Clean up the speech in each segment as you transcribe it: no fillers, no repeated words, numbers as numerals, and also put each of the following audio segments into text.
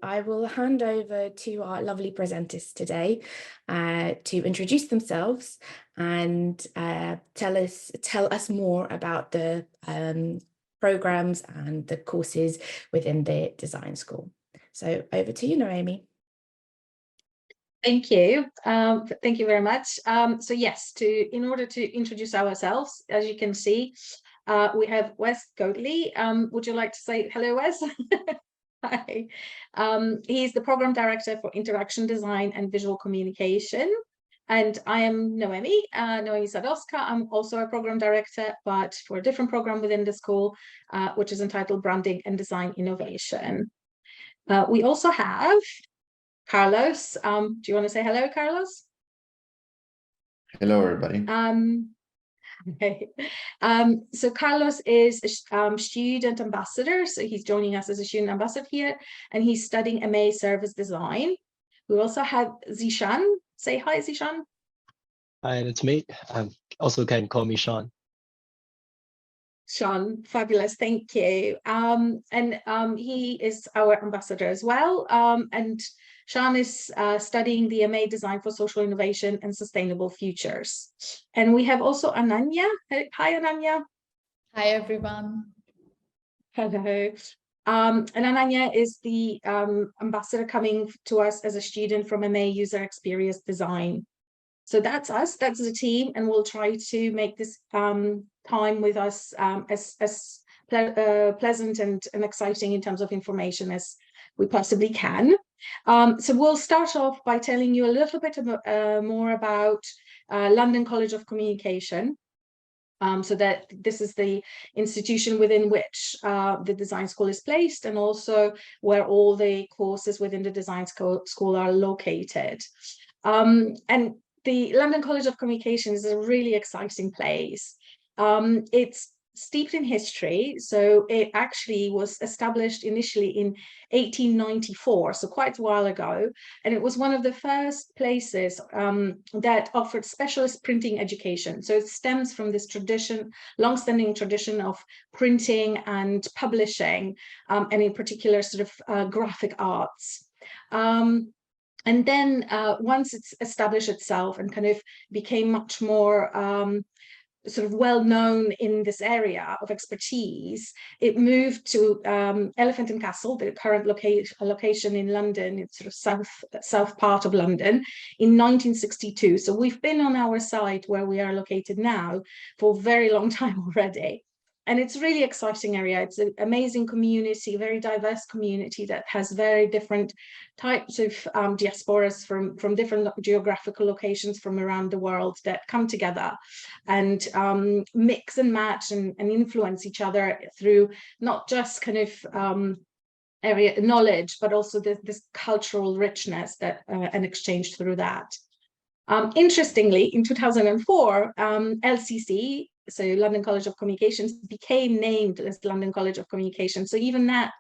I will hand over to our lovely presenters today to introduce themselves and tell us more about the programs and the courses within the design school. So over to you, Noemi. Thank you. Thank you very much. So yes, in order to introduce ourselves, as you can see, we have Wes Goatley. Would you like to say hello, Wes? Hi. He's the program director for interaction design and visual communication. And I am Noemi, Noemi Sadowska. I'm also a program director, but for a different program within the school, which is entitled Branding and Design Innovation. We also have Carlos. Do you want to say hello, Carlos? Hello, everybody. Okay. So Carlos is a student ambassador. So he's joining us as a student ambassador here, and he's studying MA Service Design. We also have Zishan. Say hi, Zishan. Hi, that's me. Also can call me Sean. Sean, fabulous, thank you. He is our ambassador as well. And Sean is studying the MA Design for Social Innovation and Sustainable Futures. And we have also Ananya. Hi, Ananya. Hi, everyone. Hello. And Ananya is the ambassador coming to us as a student from MA User Experience Design. So that's us, that's the team, and we'll try to make this time with us as pleasant and exciting in terms of information as we possibly can. So we'll start off by telling you a little bit more about London College of Communication. So that this is the institution within which the design school is placed, and also where all the courses within the design school are located. And the London College of Communication is a really exciting place. It's steeped in history, so it actually was established initially in 1894, so quite a while ago, and it was one of the first places that offered specialist printing education. So it stems from this tradition, long-standing tradition of printing and publishing, and in particular sort of graphic arts. And then once it's established itself and kind of became much more sort of well known in this area of expertise, it moved to Elephant and Castle, the current location in London. It's sort of south part of London in 1962. So we've been on our site where we are located now for a very long time already. And it's a really exciting area. It's an amazing community, very diverse community that has very different types of diasporas from different geographical locations from around the world that come together and mix and match and influence each other through not just kind of area knowledge, but also this cultural richness that and exchange through that. Interestingly, in 2004, LCC, so London College of Communications, became named as London College of Communication. So even that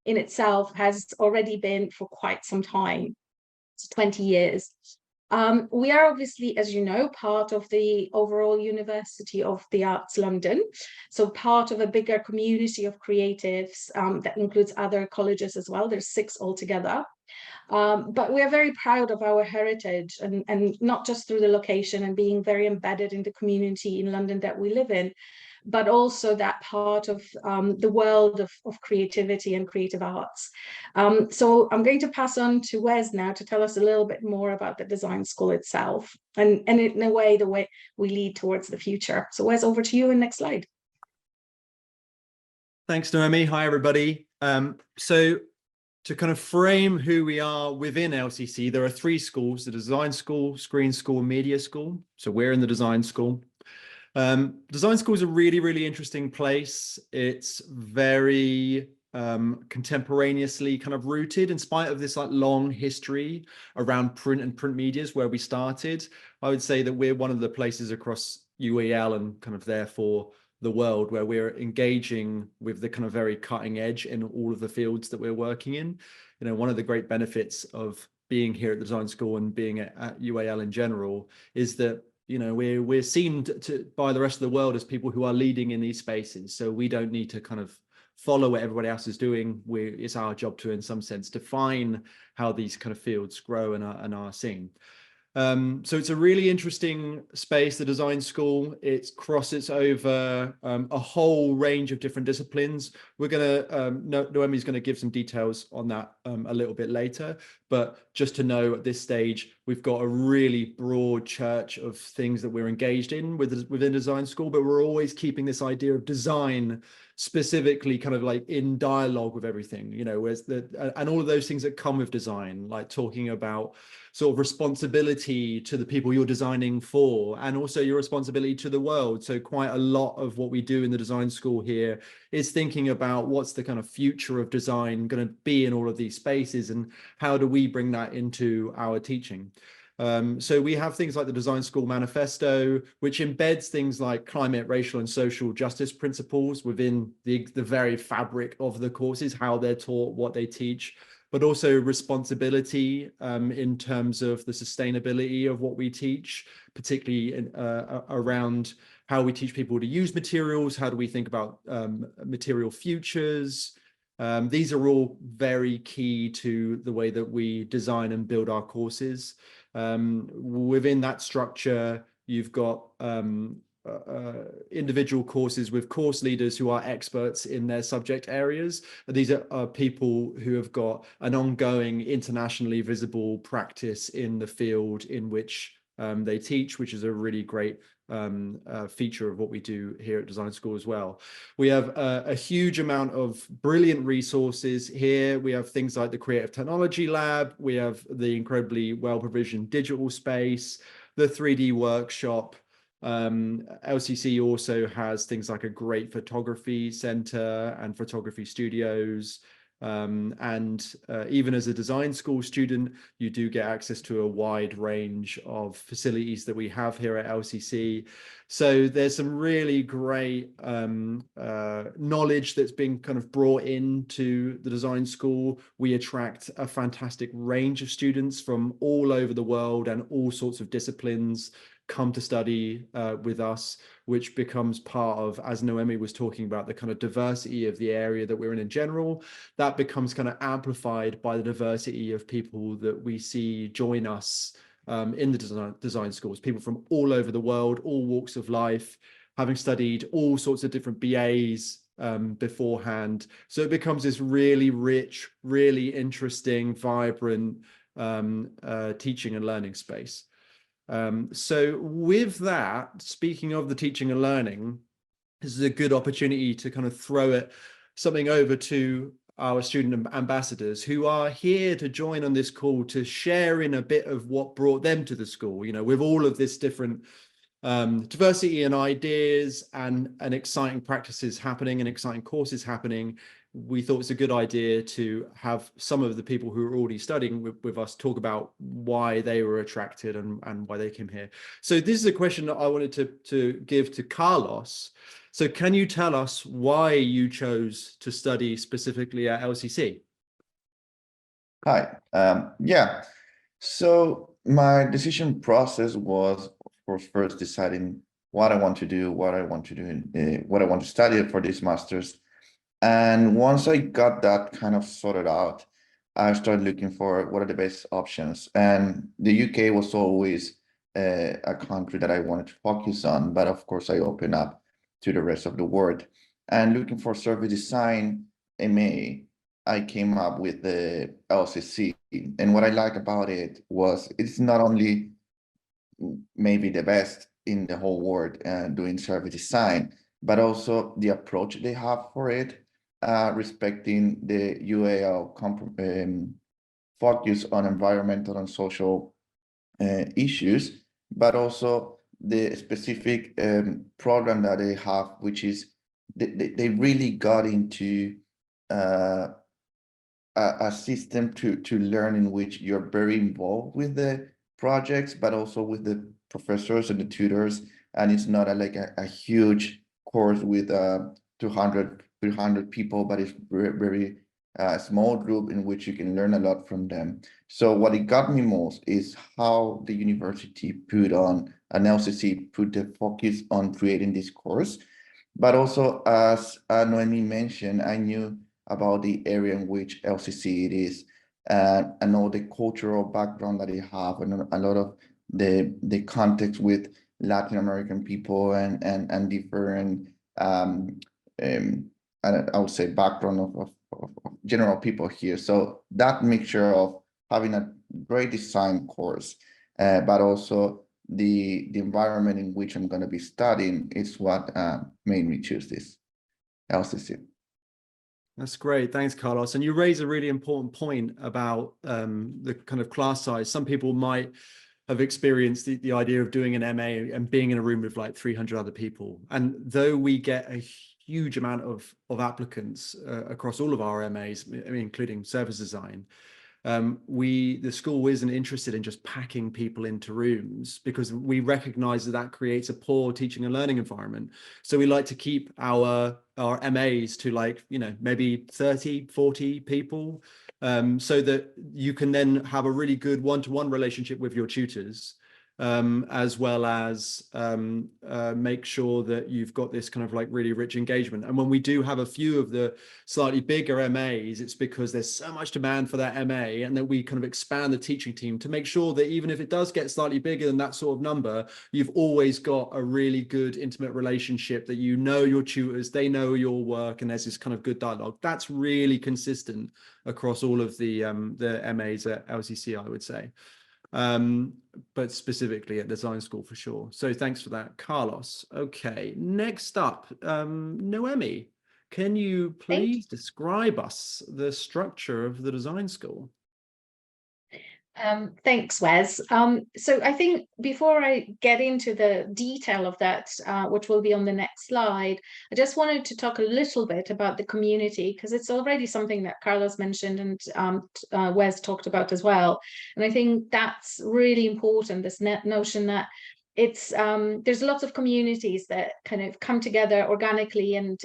in itself has already been for quite some time, it's 20 years. We are obviously, as you know, part of the overall University of the Arts London, so part of a bigger community of creatives that includes other colleges as well. There's 6 altogether. But we are very proud of our heritage, and not just through the location and being very embedded in the community in London that we live in, but also that part of the world of creativity and creative arts. So I'm going to pass on to Wes now to tell us a little bit more about the design school itself, and in a way, the way we lead towards the future. So Wes, over to you, and next slide. Thanks, Noemi. Hi, everybody. So to kind of frame who we are within LCC, there are 3 schools: the design school, screen school, and media school. So we're in the design school. Design school is a really, really interesting place. It's very contemporaneously kind of rooted, in spite of this like long history around print and print medias where we started. I would say that we're one of the places across UAL and kind of therefore the world where we're engaging with the kind of very cutting edge in all of the fields that we're working in. You know, one of the great benefits of being here at the design school and being at UAL in general is that, you know, we're seen by the rest of the world as people who are leading in these spaces. So we don't need to kind of follow what everybody else is doing. It's our job to, in some sense, define how these kind of fields grow and are seen. So it's a really interesting space, the design school. It crosses over a whole range of different disciplines. We're going to, Noemi's going to give some details on that a little bit later. But just to know at this stage, we've got a really broad church of things that we're engaged in within design school, but we're always keeping this idea of design specifically kind of like in dialogue with everything, you know, whereas and all of those things that come with design, like talking about sort of responsibility to the people you're designing for, and also your responsibility to the world. So quite a lot of what we do in the design school here is thinking about what's the kind of future of design going to be in all of these spaces, and how do we bring that into our teaching. So we have things like the Design School Manifesto, which embeds things like climate, racial, and social justice principles within the very fabric of the courses, how they're taught, what they teach, but also responsibility in terms of the sustainability of what we teach, particularly around how we teach people to use materials, how do we think about material futures. These are all very key to the way that we design and build our courses. Within that structure, you've got individual courses with course leaders who are experts in their subject areas. These are people who have got an ongoing internationally visible practice in the field in which they teach, which is a really great feature of what we do here at Design School as well. We have a huge amount of brilliant resources here. We have things like the Creative Technology Lab. We have the incredibly well-provisioned digital space, the 3D workshop. LCC also has things like a great photography center and photography studios. Even as a design school student, you do get access to a wide range of facilities that we have here at LCC. So there's some really great knowledge that's been kind of brought into the design school. We attract a fantastic range of students from all over the world and all sorts of disciplines come to study with us, which becomes part of, as Noemi was talking about, the kind of diversity of the area that we're in general. That becomes kind of amplified by the diversity of people that we see join us in the design schools, people from all over the world, all walks of life, having studied all sorts of different BAs beforehand. So it becomes this really rich, really interesting, vibrant teaching and learning space. So with that, speaking of the teaching and learning, this is a good opportunity to kind of throw something over to our student ambassadors who are here to join on this call to share in a bit of what brought them to the school, you know, with all of this different diversity and ideas and exciting practices happening and exciting courses happening. We thought it's a good idea to have some of the people who are already studying with us talk about why they were attracted and why they came here. So this is a question that I wanted to give to Carlos. So can you tell us why you chose to study specifically at LCC? Hi. Yeah. So my decision process was, of course, first deciding what I want to do, what I want to do, what I want to study for this master's. And once I got that kind of sorted out, I started looking for what are the best options. And the UK was always a country that I wanted to focus on. But of course, I opened up to the rest of the world. And looking for service design MA, I came up with the LCC. And what I like about it was it's not only maybe the best in the whole world doing service design, but also the approach they have for it. Respecting the UAL focus on environmental and social issues, but also the specific program that they have, which is they really got into a system to learn in which you're very involved with the projects, but also with the professors and the tutors. And it's not like a huge course with 200, 300 people, but it's very small group in which you can learn a lot from them. So what it got me most is how the university put on, an LCC put the focus on creating this course. But also, as Noemi mentioned, I knew about the area in which LCC it is, and all the cultural background that they have, and a lot of the context with Latin American people and different I would say background of general people here. So that mixture of having a great design course, but also the environment in which I'm going to be studying is what made me choose this LCC. That's great. Thanks, Carlos. And you raise a really important point about the kind of class size. Some people might have experienced the idea of doing an MA and being in a room with like 300 other people. And though we get a huge amount of applicants across all of our MAs, I mean, including service design, the school isn't interested in just packing people into rooms, because we recognize that creates a poor teaching and learning environment. So we like to keep our MAs to, like, you know, maybe 30, 40 people, so that you can then have a really good one-to-one relationship with your tutors, as well as make sure that you've got this kind of like really rich engagement. And when we do have a few of the slightly bigger MAs, it's because there's so much demand for that MA, and that we kind of expand the teaching team to make sure that even if it does get slightly bigger than that sort of number, you've always got a really good intimate relationship, that you know your tutors, they know your work, and there's this kind of good dialogue. That's really consistent across all of the MAs at LCC, I would say. But specifically at design school for sure. So thanks for that, Carlos. Okay, next up, Noemi, can you please describe us the structure of the design school? Thanks, Wes. So I think before I get into the detail of that, which will be on the next slide, I just wanted to talk a little bit about the community, because it's already something that Carlos mentioned and Wes talked about as well. And I think that's really important, this notion that it's there's lots of communities that kind of come together organically and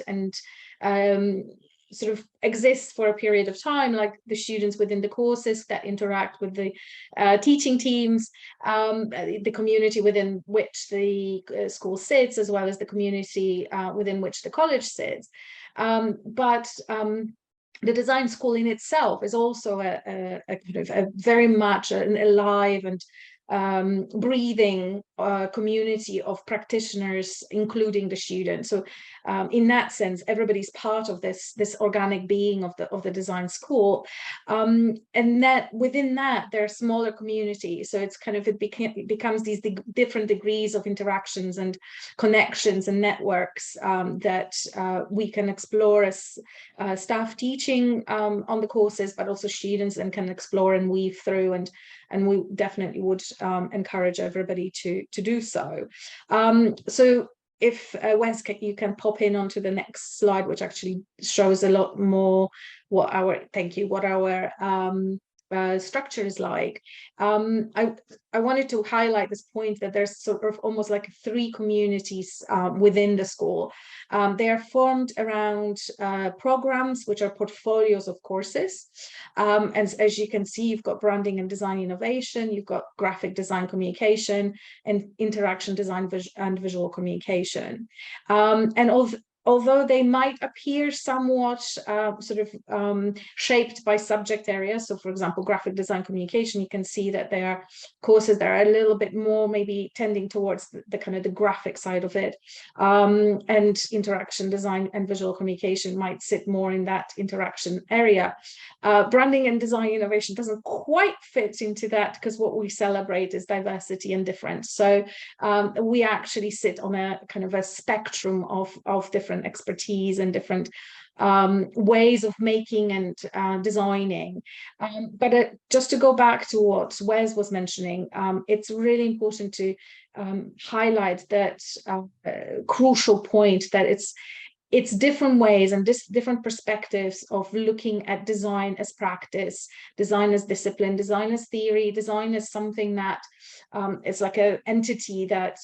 sort of exist for a period of time, like the students within the courses that interact with the teaching teams, the community within which the school sits, as well as the community within which the college sits. But the design school in itself is also a kind of a very much an alive and breathing community of practitioners, including the students. So in that sense, everybody's part of this organic being of the design school, and that within that there are smaller communities. So it's kind of it becomes these different degrees of interactions and connections and networks that we can explore as staff teaching on the courses, but also students, and can explore and weave through, and we definitely would encourage everybody to do so. So if Wes, you can pop in onto the next slide, which actually shows a lot more what our structure is like. I wanted to highlight this point that there's sort of almost like 3 communities within the school. They are formed around programs, which are portfolios of courses. And as you can see, you've got branding and design innovation, you've got graphic design communication, and interaction design and visual communication. And although they might appear somewhat sort of shaped by subject areas, so for example, graphic design communication, you can see that there are courses that are a little bit more maybe tending towards the kind of the graphic side of it, and interaction design and visual communication might sit more in that interaction area. Branding and design innovation doesn't quite fit into that, because what we celebrate is diversity and difference. So we actually sit on a kind of a spectrum of different expertise and different ways of making and designing. But just to go back to what Wes was mentioning, it's really important to highlight that crucial point, that it's different ways and different perspectives of looking at design as practice, design as discipline, design as theory, design as something that it's like an entity that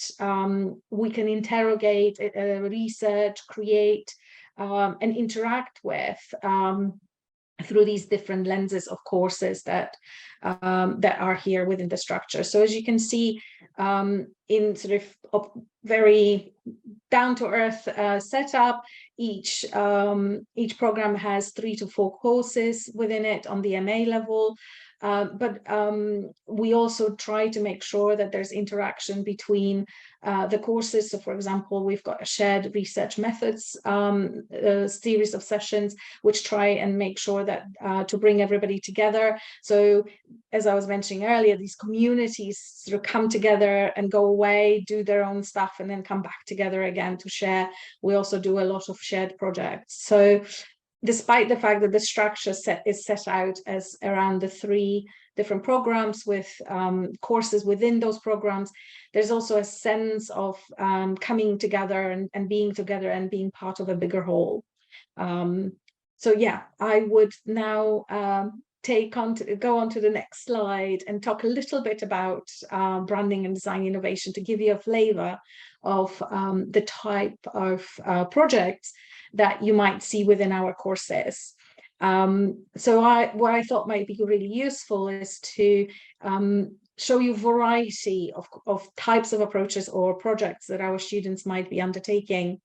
we can interrogate, research, create, and interact with. through these different lenses of courses that are here within the structure. So as you can see, in sort of very down-to-earth setup, each program has 3 to 4 courses within it on the MA level. But we also try to make sure that there's interaction between the courses. So, for example, we've got a shared research methods series of sessions, which try and make sure that to bring everybody together. So, as I was mentioning earlier, these communities sort of come together and go away, do their own stuff, and then come back together again to share. We also do a lot of shared projects. So, despite the fact that the structure is set out as around the 3 different programs with courses within those programs, there's also a sense of coming together and being together and being part of a bigger whole. So yeah, I would now go on to the next slide and talk a little bit about branding and design innovation to give you a flavor of the type of projects that you might see within our courses. So what I thought might be really useful is to show you a variety of types of approaches or projects that our students might be undertaking,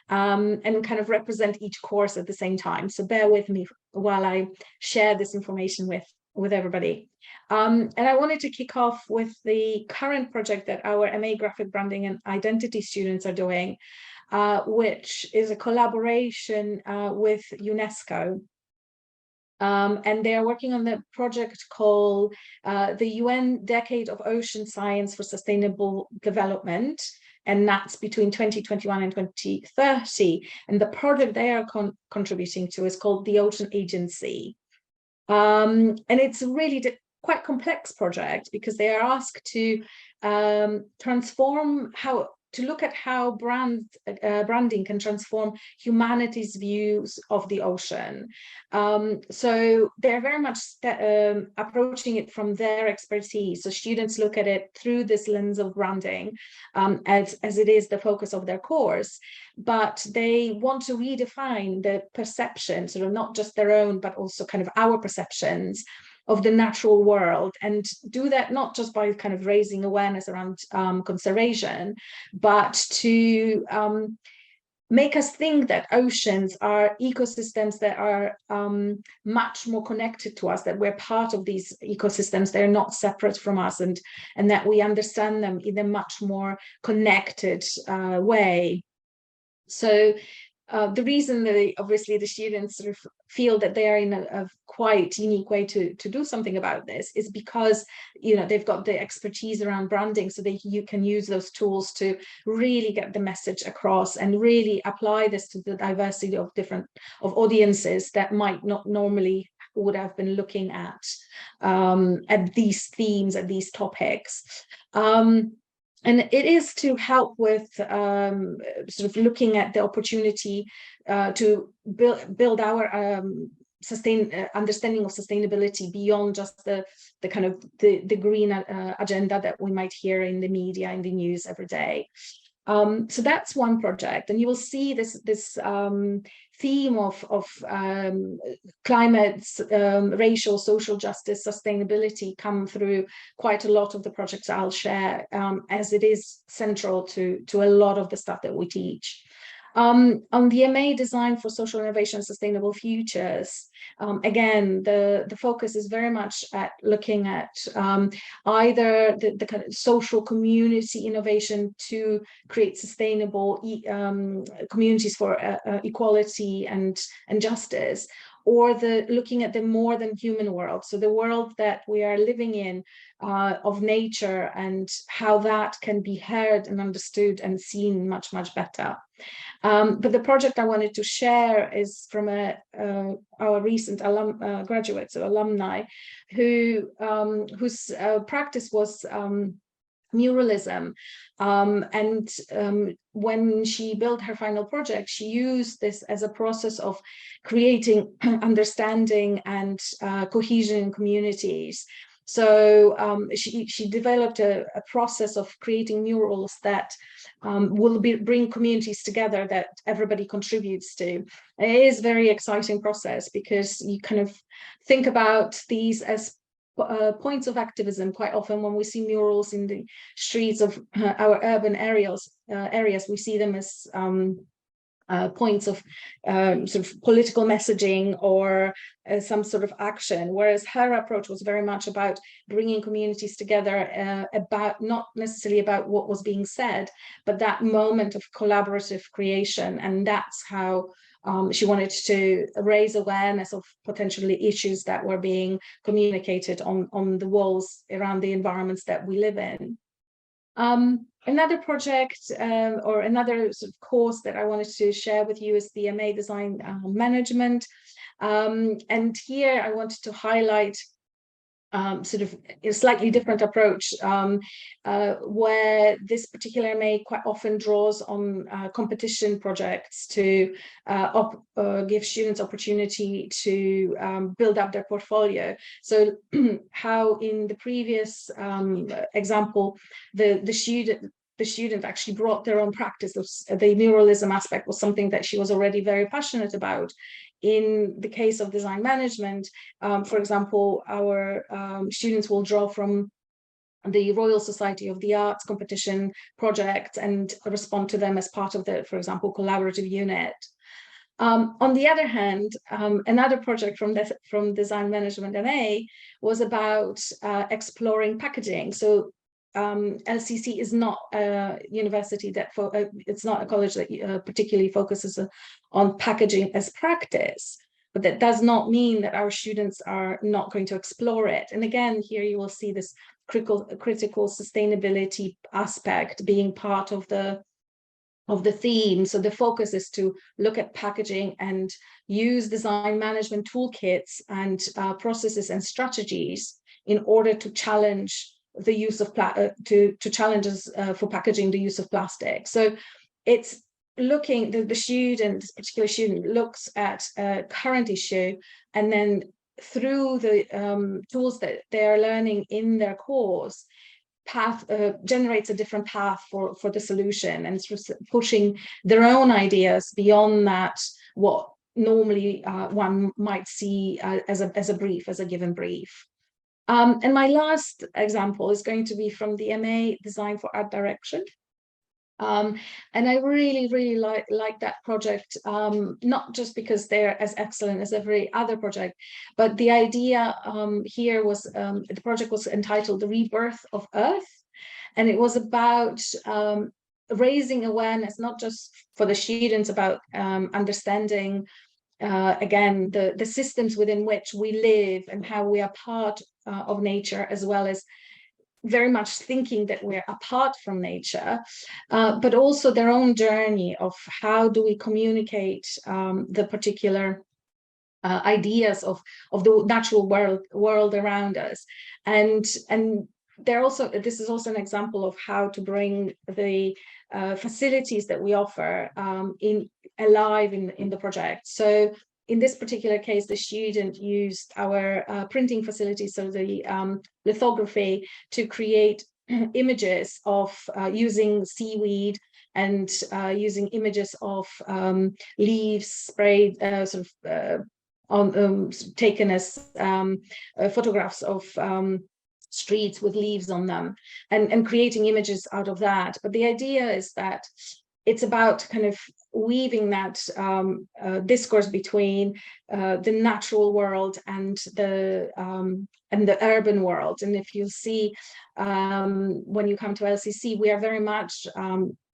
and kind of represent each course at the same time. So bear with me while I share this information with everybody. And I wanted to kick off with the current project that our MA Graphic Branding and Identity students are doing, which is a collaboration with UNESCO. And they are working on the project called the UN Decade of Ocean Science for Sustainable Development, and that's between 2021 and 2030. And the project they are contributing to is called the Ocean Agency. And it's really quite complex project because they are asked to look at how branding can transform humanity's views of the ocean. So they're very much approaching it from their expertise. So students look at it through this lens of branding, as it is the focus of their course, but they want to redefine the perception, sort of not just their own, but also kind of our perceptions of the natural world, and do that not just by kind of raising awareness around conservation, but to make us think that oceans are ecosystems that are much more connected to us, that we're part of these ecosystems, they're not separate from us, and that we understand them in a much more connected way. So the reason that obviously the students sort of feel that they are in a quite unique way to do something about this is because, you know, they've got the expertise around branding, so you can use those tools to really get the message across and really apply this to the diversity of audiences that might not normally would have been looking at these themes, at these topics. And it is to help with sort of looking at the opportunity to build our understanding of sustainability beyond just the kind of the green agenda that we might hear in the media, in the news every day. So that's one project, and you will see this theme of climate, racial, social justice, sustainability come through quite a lot of the projects I'll share, as it is central to a lot of the stuff that we teach. On the MA Design for Social Innovation and Sustainable Futures, again, the focus is very much at looking at either the kind of social community innovation to create sustainable communities for equality and justice, or looking at the more than human world, so the world that we are living in, of nature, and how that can be heard and understood and seen much, much better. But the project I wanted to share is from our recent graduates, so alumni, whose practice was muralism, and when she built her final project, she used this as a process of creating understanding and cohesion in communities. So she developed a process of creating murals that will bring communities together, that everybody contributes to. And it is a very exciting process, because you kind of think about these as points of activism. Quite often when we see murals in the streets of our urban areas, we see them as points of sort of political messaging or some sort of action, whereas her approach was very much about bringing communities together, about not necessarily about what was being said, but that moment of collaborative creation. And that's how she wanted to raise awareness of potentially issues that were being communicated on the walls around the environments that we live in. Another project or another sort of course that I wanted to share with you is the MA Design Management. And here I wanted to highlight sort of a slightly different approach, where this particular MA quite often draws on competition projects to give students opportunity to build up their portfolio. So how in the previous example, the student actually brought their own practice. The muralism aspect was something that she was already very passionate about. In the case of design management, for example, our students will draw from the Royal Society of the Arts competition project and respond to them as part of the, for example, collaborative unit. On the other hand, another project from Design Management MA was about exploring packaging. So LCC is not a university that it's not a college that particularly focuses on packaging as practice, but that does not mean that our students are not going to explore it. And again, here you will see this critical sustainability aspect being part of the theme. So the focus is to look at packaging and use design management toolkits and processes and strategies in order to challenge the use of challenges for packaging the use of plastic. So it's looking, the student, this particular student, looks at a current issue, and then through the tools that they're learning in their course, generates a different path for the solution, and it's pushing their own ideas beyond that what normally one might see as a given brief. And my last example is going to be from the MA Design for Art Direction. And I really like that project, not just because they're as excellent as every other project, but the idea here was, the project was entitled The Rebirth of Earth. And it was about raising awareness, not just for the students, about understanding again, the systems within which we live and how we are part of nature, as well as very much thinking that we're apart from nature, but also their own journey of how do we communicate the particular ideas of the natural world around us. And this is also an example of how to bring the facilities that we offer alive in the project. So in this particular case, the student used our printing facility, so the lithography, to create images of using seaweed and using images of leaves sprayed, taken as photographs of streets with leaves on them, and creating images out of that. But the idea is that it's about kind of weaving that discourse between the natural world and the urban world. And if you see, when you come to LCC, we are very much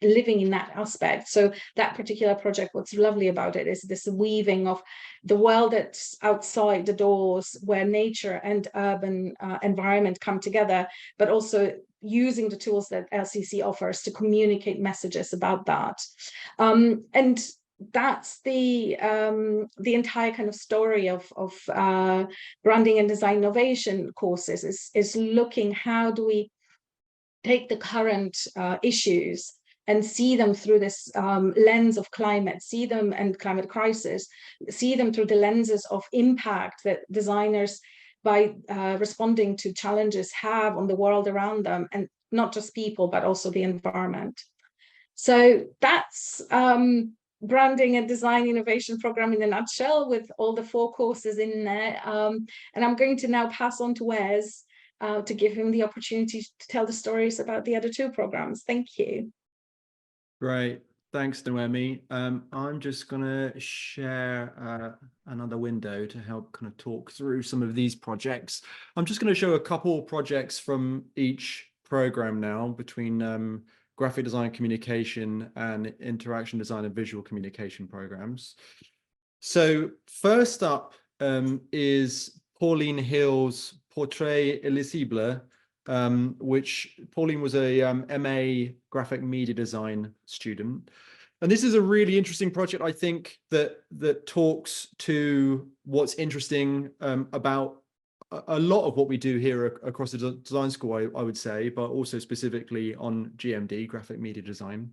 living in that aspect. So that particular project, what's lovely about it is this weaving of the world that's outside the doors, where nature and urban environment come together, but also using the tools that LCC offers to communicate messages about that. And that's the entire kind of story of branding and design innovation courses, is looking how do we take the current issues and see them through this lens of climate, see them and climate crisis, see them through the lenses of impact that designers by responding to challenges have on the world around them, and not just people, but also the environment. So that's branding and design innovation program in a nutshell, with all the 4 courses in there. And I'm going to now pass on to Wes to give him the opportunity to tell the stories about the other 2 programs. Thank you. Great. Thanks, Noemi. I'm just going to share another window to help kind of talk through some of these projects. I'm just going to show a couple projects from each program now, between graphic design communication and interaction design and visual communication programs. So first up is Pauline Hill's Portrait Illisible, which Pauline was a MA graphic media design student. And this is a really interesting project, I think, that talks to what's interesting about a lot of what we do here across the design school, I would say, but also specifically on GMD, graphic media design.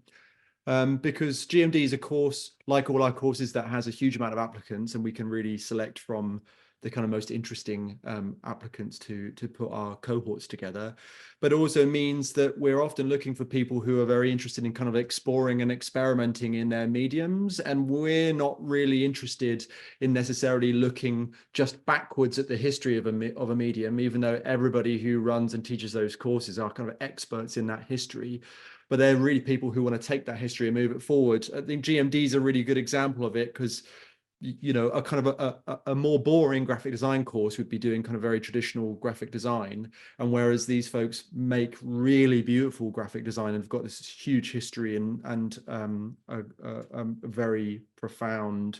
Because GMD is a course, like all our courses, that has a huge amount of applicants, and we can really select from the kind of most interesting applicants to put our cohorts together. But it also means that we're often looking for people who are very interested in kind of exploring and experimenting in their mediums, and we're not really interested in necessarily looking just backwards at the history of a medium, even though everybody who runs and teaches those courses are kind of experts in that history. But they're really people who want to take that history and move it forward. I think GMD is a really good example of it, because you know, a kind of a more boring graphic design course would be doing kind of very traditional graphic design, and whereas these folks make really beautiful graphic design and have got this huge history and a very profound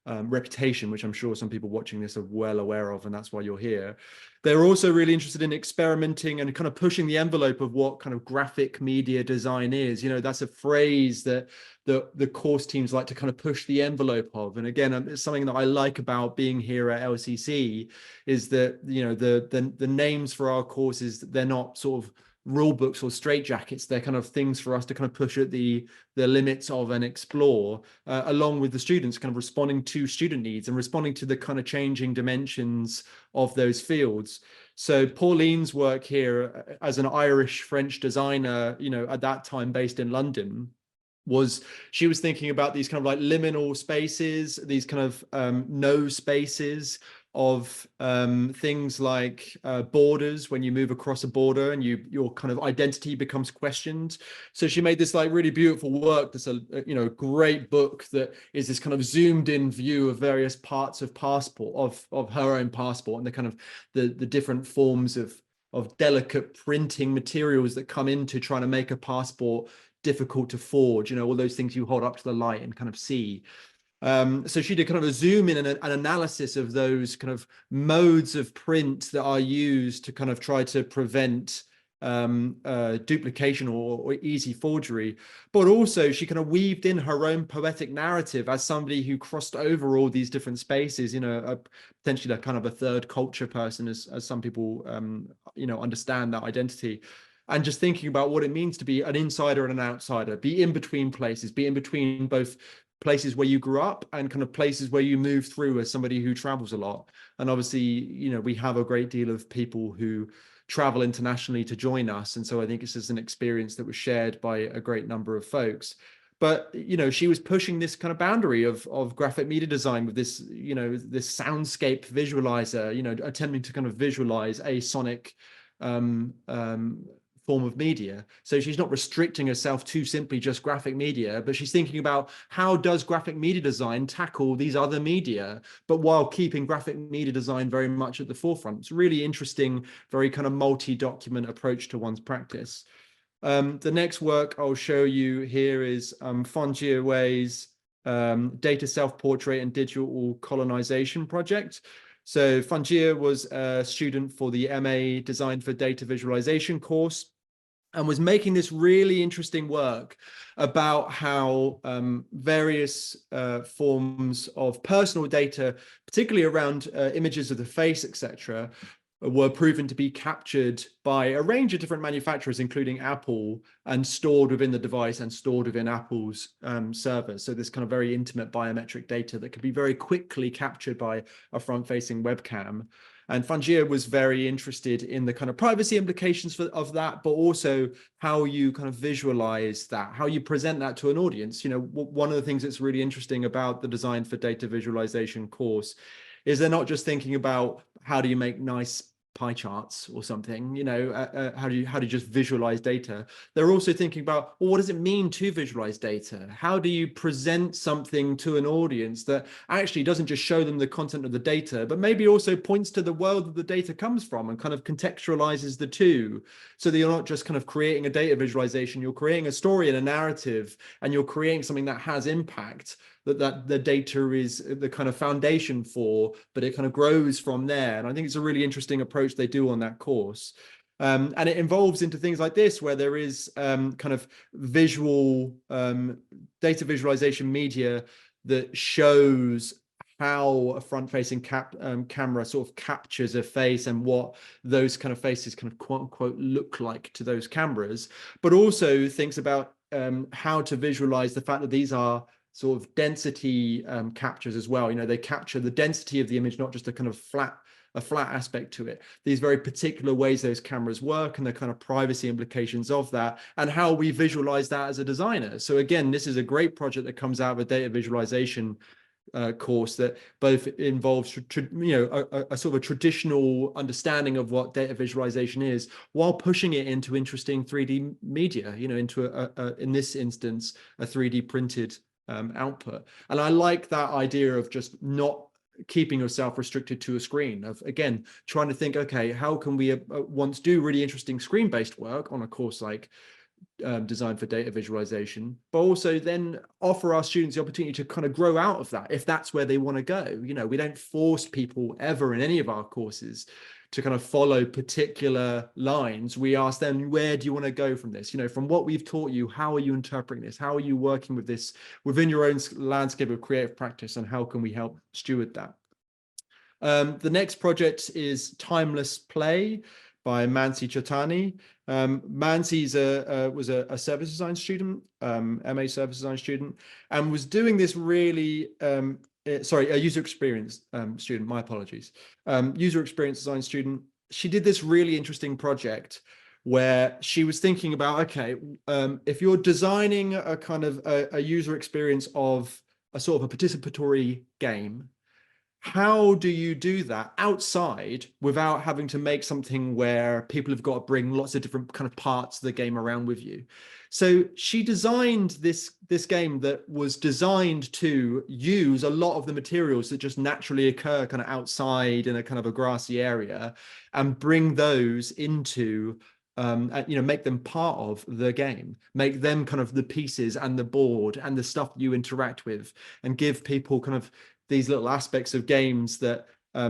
reputation, which I'm sure some people watching this are well aware of, and that's why you're here. They're also really interested in experimenting and kind of pushing the envelope of what kind of graphic media design is. You know, that's a phrase that the course teams like to kind of push the envelope of. And again, it's something that I like about being here at LCC, is that, you know, the names for our courses, they're not sort of rule books or straitjackets. They're kind of things for us to kind of push at the limits of and explore, along with the students, kind of responding to student needs and responding to the kind of changing dimensions of those fields. So Pauline's work here as an Irish French designer, you know, at that time based in London, she was thinking about these kind of like liminal spaces, these kind of no spaces of things like borders, when you move across a border and your kind of identity becomes questioned. So she made this like really beautiful work, this you know, great book that is this kind of zoomed in view of various parts of passport, of her own passport, and the kind of the different forms of delicate printing materials that come into trying to make a passport difficult to forge, you know, all those things you hold up to the light and kind of see. So she did kind of a zoom in and an analysis of those kind of modes of print that are used to kind of try to prevent duplication or easy forgery. But also she kind of weaved in her own poetic narrative as somebody who crossed over all these different spaces, you know, potentially a kind of a third culture person, as some people, you know, understand that identity. And just thinking about what it means to be an insider and an outsider, be in between places, be in between both places where you grew up and kind of places where you move through as somebody who travels a lot. And obviously, you know, we have a great deal of people who travel internationally to join us. And so I think it's just an experience that was shared by a great number of folks. But, you know, she was pushing this kind of boundary of graphic media design with this, you know, this soundscape visualizer, you know, attempting to kind of visualize a sonic form of media. So she's not restricting herself to simply just graphic media, but she's thinking about how does graphic media design tackle these other media, but while keeping graphic media design very much at the forefront. It's a really interesting, very kind of multi-document approach to one's practice. The next work I'll show you here is Fanjia Wei's Data Self-Portrait and Digital Colonization project. So Fanjia was a student for the MA Design for Data Visualization course, and was making this really interesting work about how various forms of personal data, particularly around images of the face, etc., were proven to be captured by a range of different manufacturers, including Apple, and stored within the device and stored within Apple's servers. So this kind of very intimate biometric data that could be very quickly captured by a front-facing webcam. And Fungia was very interested in the kind of privacy implications of that, but also how you kind of visualize that, how you present that to an audience. You know, one of the things that's really interesting about the Design for Data Visualization course is they're not just thinking about how do you make nice pie charts or something, you know, how do you just visualize data. They're also thinking about, well, what does it mean to visualize data? How do you present something to an audience that actually doesn't just show them the content of the data, but maybe also points to the world that the data comes from and kind of contextualizes the two, so that you're not just kind of creating a data visualization, you're creating a story and a narrative, and you're creating something that has impact, that the data is the kind of foundation for, but it kind of grows from there. And I think it's a really interesting approach they do on that course. And it involves into things like this, where there is kind of visual data visualization media that shows how a front-facing camera sort of captures a face and what those kind of faces kind of quote unquote look like to those cameras, but also thinks about how to visualize the fact that these are sort of density captures as well. You know, they capture the density of the image, not just a kind of flat aspect to it. These very particular ways those cameras work and the kind of privacy implications of that, and how we visualize that as a designer. So again, this is a great project that comes out of a data visualization course that both involves a sort of a traditional understanding of what data visualization is, while pushing it into interesting 3D media, you know, into in this instance a 3D printed output. And I like that idea of just not keeping yourself restricted to a screen, of again trying to think, okay, how can we once do really interesting screen-based work on a course like Design for Data Visualization, but also then offer our students the opportunity to kind of grow out of that if that's where they want to go. You know, we don't force people ever in any of our courses to kind of follow particular lines. We ask them, where do you want to go from this? You know, from what we've taught you, how are you interpreting this? How are you working with this within your own landscape of creative practice, and how can we help steward that? The next project is Timeless Play by Mansi Chatani. Mansi was a service design student, MA service design student, and was doing this really, a user experience student, my apologies. User experience design student. She did this really interesting project where she was thinking about, okay, if you're designing a kind of a user experience of a sort of a participatory game, how do you do that outside without having to make something where people have got to bring lots of different kind of parts of the game around with you? So she designed this game that was designed to use a lot of the materials that just naturally occur kind of outside in a kind of a grassy area, and bring those into make them part of the game, make them kind of the pieces and the board and the stuff you interact with, and give people kind of these little aspects of games that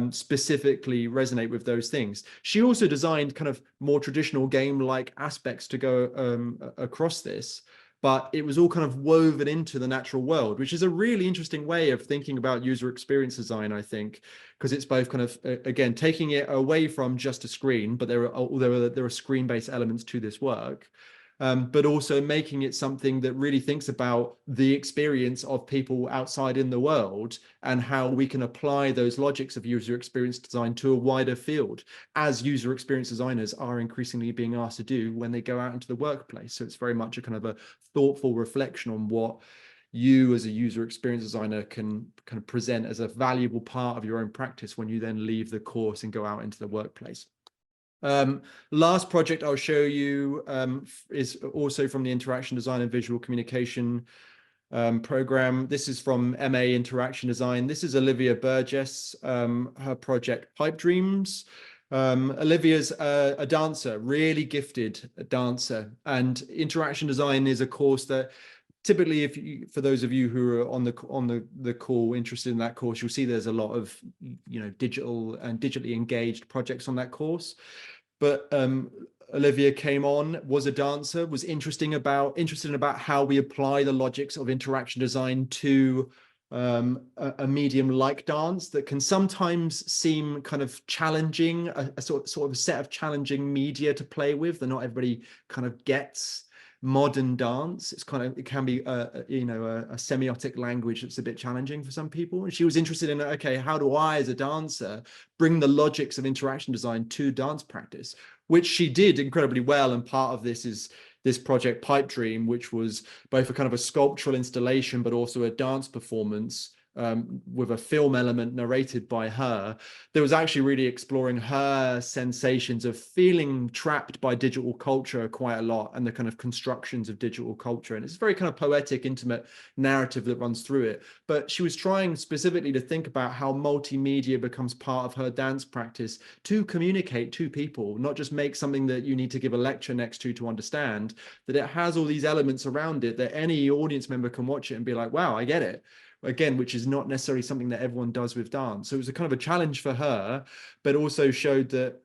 specifically resonate with those things. She also designed kind of more traditional game-like aspects to go across this, but it was all kind of woven into the natural world, which is a really interesting way of thinking about user experience design, I think, because it's both kind of, again, taking it away from just a screen, but there are screen-based elements to this work, but also making it something that really thinks about the experience of people outside in the world, and how we can apply those logics of user experience design to a wider field, as user experience designers are increasingly being asked to do when they go out into the workplace. So it's very much a kind of a thoughtful reflection on what you as a user experience designer can kind of present as a valuable part of your own practice when you then leave the course and go out into the workplace. Last project I'll show you is also from the Interaction Design and Visual Communication program. This is from MA Interaction Design. This is Olivia Burgess, her project Pipe Dreams. Olivia's a dancer, really gifted dancer, and interaction design is a course that typically, for those of you who are on the call interested in that course, you'll see there's a lot of digital and digitally engaged projects on that course. But Olivia came on, was a dancer, was interested in about how we apply the logics of interaction design to a medium like dance that can sometimes seem kind of challenging, a sort of a set of challenging media to play with that not everybody kind of gets. modern dance. It can be a semiotic language that's a bit challenging for some people. And she was interested in, okay, how do I as a dancer bring the logics of interaction design to dance practice, which she did incredibly well. And part of this is this project Pipe Dream, which was both a kind of a sculptural installation, but also a dance performance with a film element narrated by her. That was actually really exploring her sensations of feeling trapped by digital culture quite a lot, and the kind of constructions of digital culture. And it's a very kind of poetic, intimate narrative that runs through it. But she was trying specifically to think about how multimedia becomes part of her dance practice to communicate to people, not just make something that you need to give a lecture next to understand, that it has all these elements around it that any audience member can watch it and be like, wow, I get it. Again, which is not necessarily something that everyone does with dance. So it was a kind of a challenge for her, but also showed that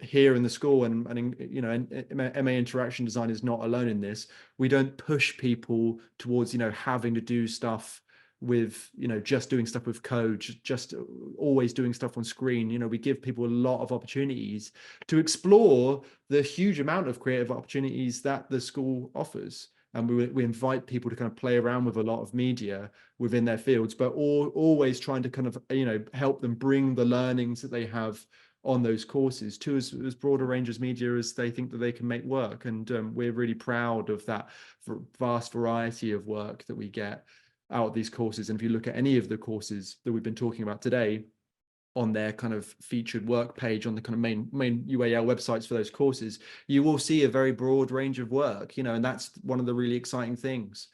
here in the school and MA Interaction Design is not alone in this. We don't push people towards, having to do stuff with, just doing stuff with code, just always doing stuff on screen. We give people a lot of opportunities to explore the huge amount of creative opportunities that the school offers. And we invite people to kind of play around with a lot of media within their fields, but always trying to kind of, help them bring the learnings that they have on those courses to as broad a range of media as they think that they can make work. And we're really proud of that vast variety of work that we get out of these courses. And if you look at any of the courses that we've been talking about today, on their kind of featured work page on the kind of main UAL websites for those courses, you will see a very broad range of work, and that's one of the really exciting things.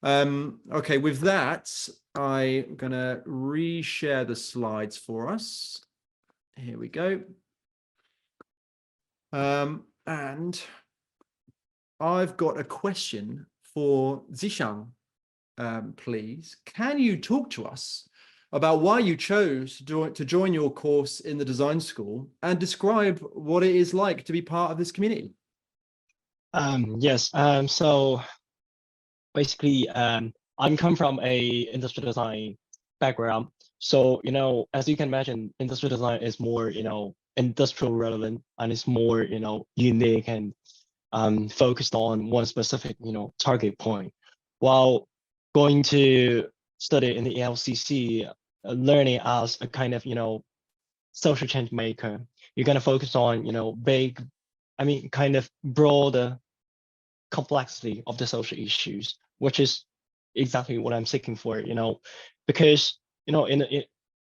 Okay, with that, I'm gonna reshare the slides for us. Here we go. And I've got a question for Zishang, please. Can you talk to us about why you chose to join your course in the design school and describe what it is like to be part of this community? Yes. So basically, I'm come from a industrial design background. So, as you can imagine, industrial design is more, industrial relevant, and it's more, unique and focused on one specific, target point. While going to study in the LCC, learning as a kind of, social change maker, you're going to focus on, kind of broader complexity of the social issues, which is exactly what I'm seeking for, because,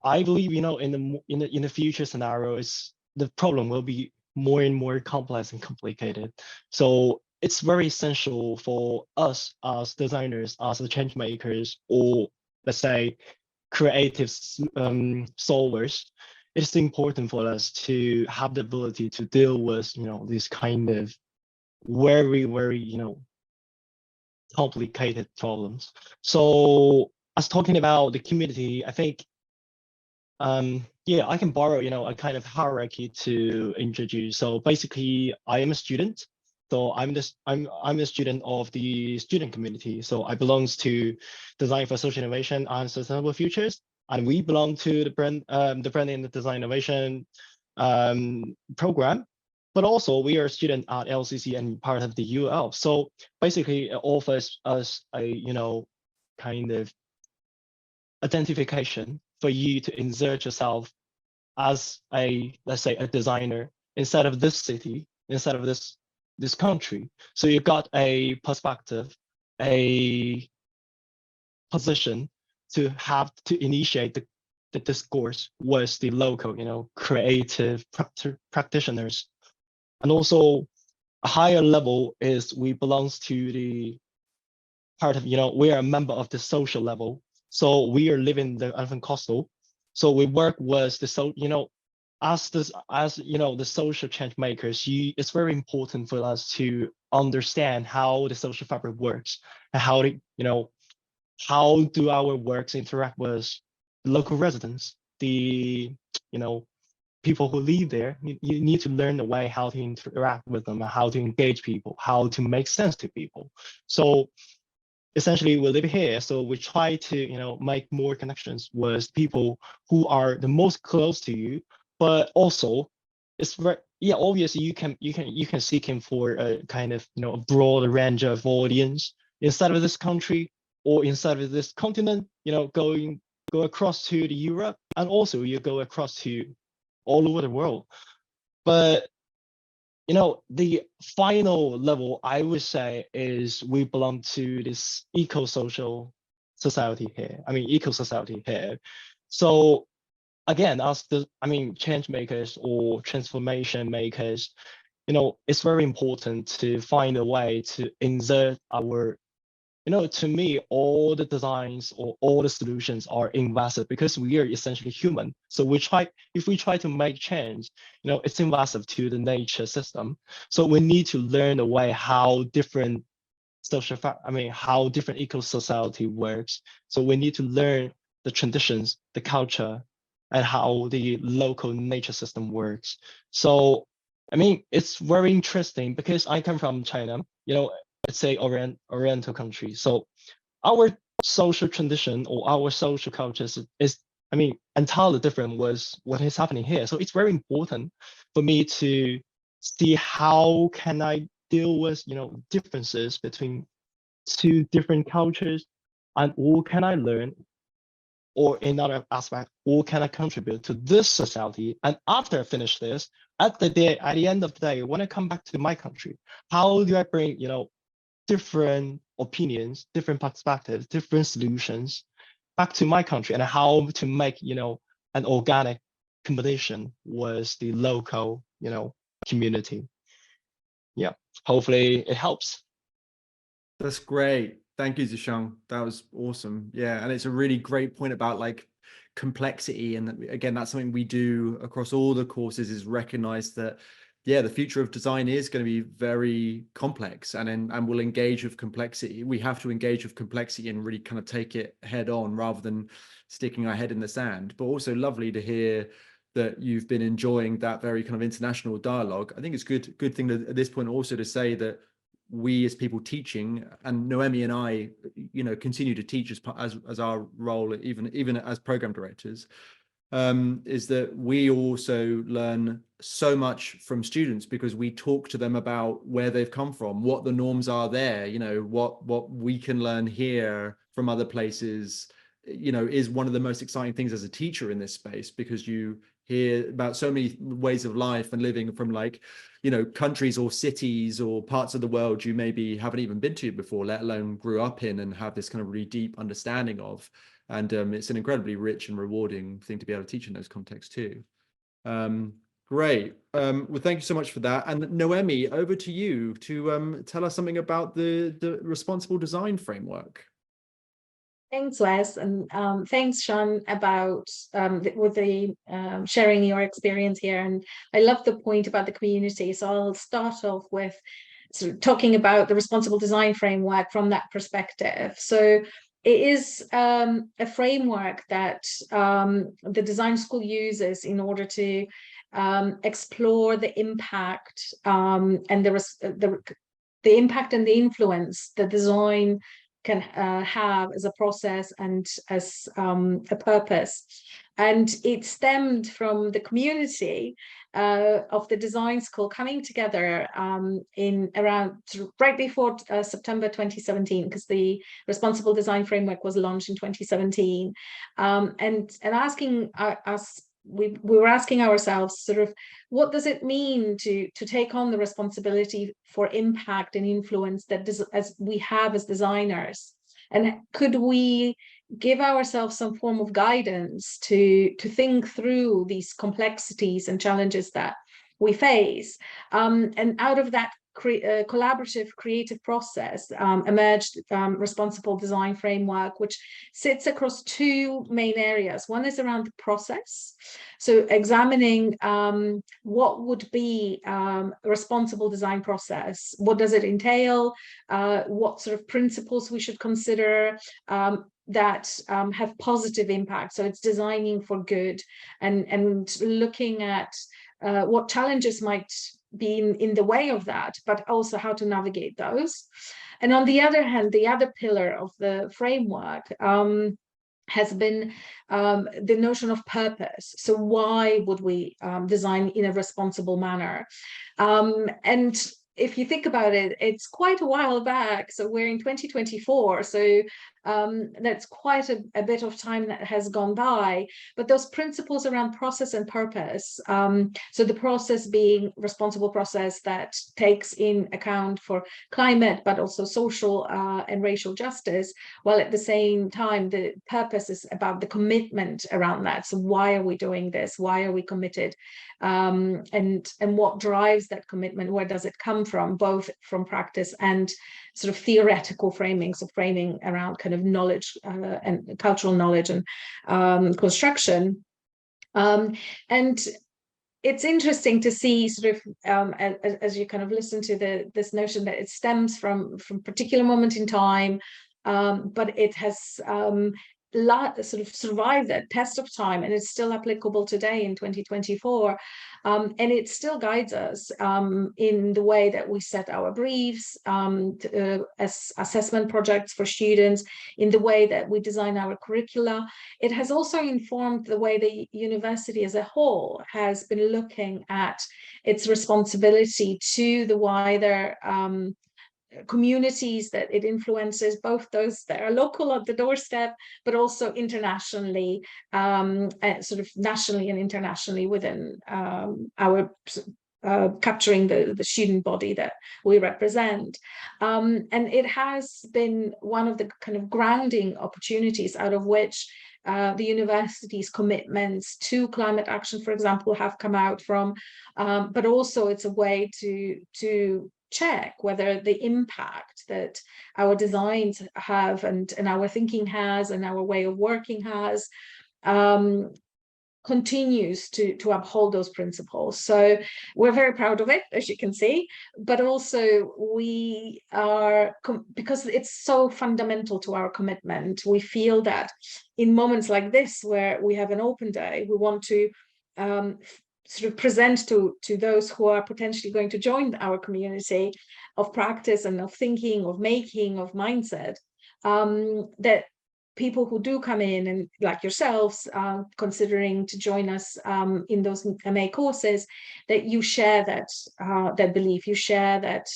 I believe, in the future scenario, the problem will be more and more complex and complicated. So it's very essential for us as designers, as the change makers, or let's say creative solvers. It's important for us to have the ability to deal with, this kind of very, very, complicated problems. So as talking about the community, I think, I can borrow, a kind of hierarchy to introduce. So basically, I am a student. So I'm a student of the student community. So I belongs to Design for Social Innovation and Sustainable Futures, and we belong to the brand and the design innovation program. But also we are a student at LCC and part of the UL. So basically, it offers us a kind of identification for you to insert yourself as let's say a designer inside of this city, inside of this country. So you got a perspective, a position to have to initiate the discourse with the local, creative practitioners. And also a higher level is we belongs to the part of, we are a member of the social level. So we are living the elephant coastal. So we work with the as the social change makers, it's very important for us to understand how the social fabric works and how do our works interact with the local residents, the people who live there. You need to learn the way how to interact with them, how to engage people, how to make sense to people. So essentially, we live here, so we try to make more connections with people who are the most close to you, but also it's very, yeah, obviously you can seek him for a kind of, a broader range of audience inside of this country or inside of this continent, go across to the Europe, and also you go across to all over the world. But the final level, I would say, is we belong to this eco-social society here. I mean, eco-society here. So again, as change makers or transformation makers, it's very important to find a way to insert our, to me, all the designs or all the solutions are invasive because we are essentially human. So if we try to make change, it's invasive to the nature system. So we need to learn the way how different how different eco-society works. So we need to learn the traditions, the culture, and how the local nature system works. So, it's very interesting because I come from China, it's a Oriental country. So our social tradition or our social cultures is entirely different was what is happening here. So it's very important for me to see how can I deal with, differences between two different cultures, and what can I learn, or in another aspect, what can I contribute to this society? And after I finish this, at the end of the day, when I come back to my country, how do I bring, different opinions, different perspectives, different solutions back to my country, and how to make, an organic competition with the local, community. Yeah, hopefully it helps. That's great. Thank you, Zishang. That was awesome. Yeah, and it's a really great point about like complexity. And again, that's something we do across all the courses, is recognize that, yeah, the future of design is going to be very complex, and we'll engage with complexity. We have to engage with complexity and really kind of take it head on rather than sticking our head in the sand. But also lovely to hear that you've been enjoying that very kind of international dialogue. I think it's good thing at this point also to say that we as people teaching, and Noemi and I, continue to teach as our role, even as program directors, is that we also learn so much from students because we talk to them about where they've come from, what the norms are there, what we can learn here from other places, is one of the most exciting things as a teacher in this space, because you hear about so many ways of life and living from countries or cities or parts of the world you maybe haven't even been to before, let alone grew up in and have this kind of really deep understanding of. And it's an incredibly rich and rewarding thing to be able to teach in those contexts too. Great. Well, thank you so much for that. And Noemi, over to you to tell us something about the responsible design framework. Thanks, Wes, and thanks, Sean, about sharing your experience here. And I love the point about the community. So I'll start off with sort of talking about the responsible design framework from that perspective. So it is a framework that the design school uses in order to explore the impact and the impact and the influence that design can have as a process and as a purpose. And it stemmed from the community of the design school coming together in around right before September 2017, because the Responsible Design Framework was launched in 2017, and asking us, we were asking ourselves sort of, what does it mean to take on the responsibility for impact and influence that as we have as designers, and could we give ourselves some form of guidance to think through these complexities and challenges that we face, and out of that collaborative creative process emerged Responsible Design Framework, which sits across two main areas. One is around the process, so examining what would be a responsible design process, what does it entail, what sort of principles we should consider that have positive impact, so it's designing for good, and looking at what challenges might be in the way of that, but also how to navigate those. And on the other hand, the other pillar of the framework has been the notion of purpose. So why would we design in a responsible manner? And if you think about it, it's quite a while back. So we're in 2024. So that's quite a bit of time that has gone by. But those principles around process and purpose, so the process being responsible process that takes in account for climate, but also social and racial justice, while at the same time, the purpose is about the commitment around that. So why are we doing this? Why are we committed? And what drives that commitment? Where does it come from, both from practice and sort of theoretical framing, so framing around kind of knowledge and cultural knowledge and construction. And it's interesting to see sort of as you kind of listen to this notion that it stems from particular moment in time, but it has sort of survived that test of time, and it's still applicable today in 2024. And it still guides us in the way that we set our briefs, as assessment projects for students, in the way that we design our curricula. It has also informed the way the university as a whole has been looking at its responsibility to the wider communities that it influences, both those that are local at the doorstep, but also internationally, sort of nationally and internationally within our capturing the student body that we represent. And it has been one of the kind of grounding opportunities out of which the university's commitments to climate action, for example, have come out from, but also it's a way to check whether the impact that our designs have and our thinking has and our way of working has continues to uphold those principles. So we're very proud of it, as you can see, but also we are, because it's so fundamental to our commitment, we feel that in moments like this where we have an open day, we want to sort of present to those who are potentially going to join our community of practice and of thinking, of making, of mindset, that people who do come in and like yourselves considering to join us in those MA courses, that you share that belief, you share that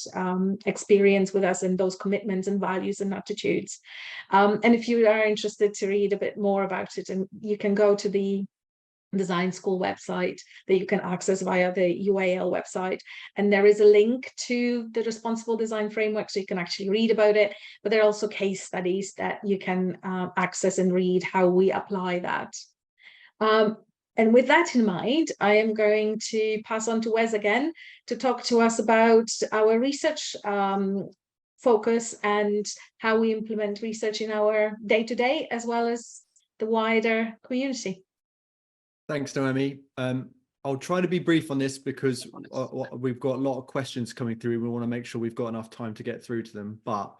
experience with us and those commitments and values and attitudes. And if you are interested to read a bit more about it, and you can go to the design school website that you can access via the UAL website, and there is a link to the responsible design framework, so you can actually read about it, but there are also case studies that you can access and read how we apply that. And with that in mind, I am going to pass on to Wes again to talk to us about our research focus and how we implement research in our day-to-day as well as the wider community. Thanks, Noemi. I'll try to be brief on this because we've got a lot of questions coming through. We want to make sure we've got enough time to get through to them, but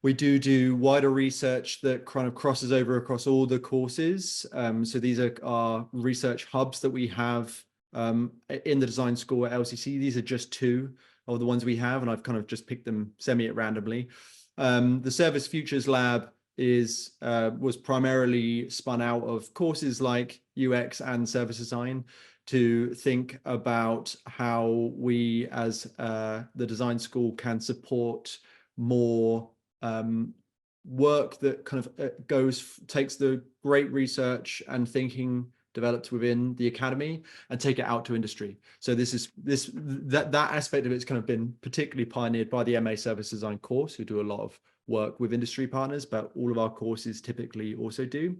we do wider research that kind of crosses over across all the courses. So these are our research hubs that we have in the design school at LCC. These are just two of the ones we have, and I've kind of just picked them semi-randomly. The Service Futures Lab was primarily spun out of courses like UX and service design to think about how we as the design school can support more work that kind of takes the great research and thinking developed within the academy and take it out to industry. So that aspect of it's kind of been particularly pioneered by the MA Service Design course, who do a lot of work with industry partners, but all of our courses typically also do.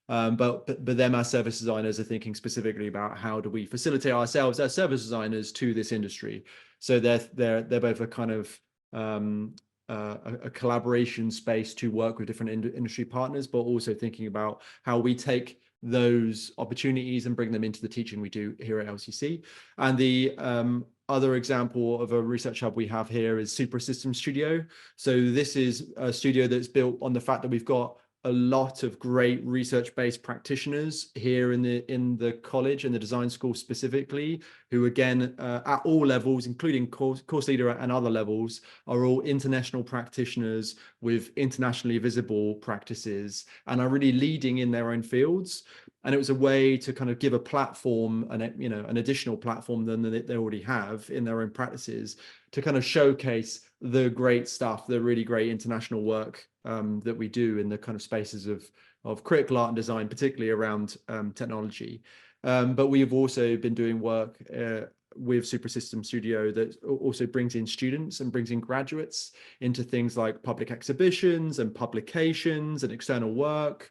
But them as service designers are thinking specifically about how do we facilitate ourselves as service designers to this industry. So they're both a kind of a collaboration space to work with different industry partners, but also thinking about how we take those opportunities and bring them into the teaching we do here at LCC. And the other example of a research hub we have here is Super System Studio. So this is a studio that's built on the fact that we've got a lot of great research-based practitioners here in the college and the design school specifically, who again at all levels, including course leader and other levels, are all international practitioners with internationally visible practices and are really leading in their own fields. And it was a way to kind of give a platform, and an additional platform than they already have in their own practices, to kind of showcase the great stuff, the really great international work that we do in the kind of spaces of critical art and design, particularly around technology. But we've also been doing work with Super System Studio that also brings in students and brings in graduates into things like public exhibitions and publications and external work.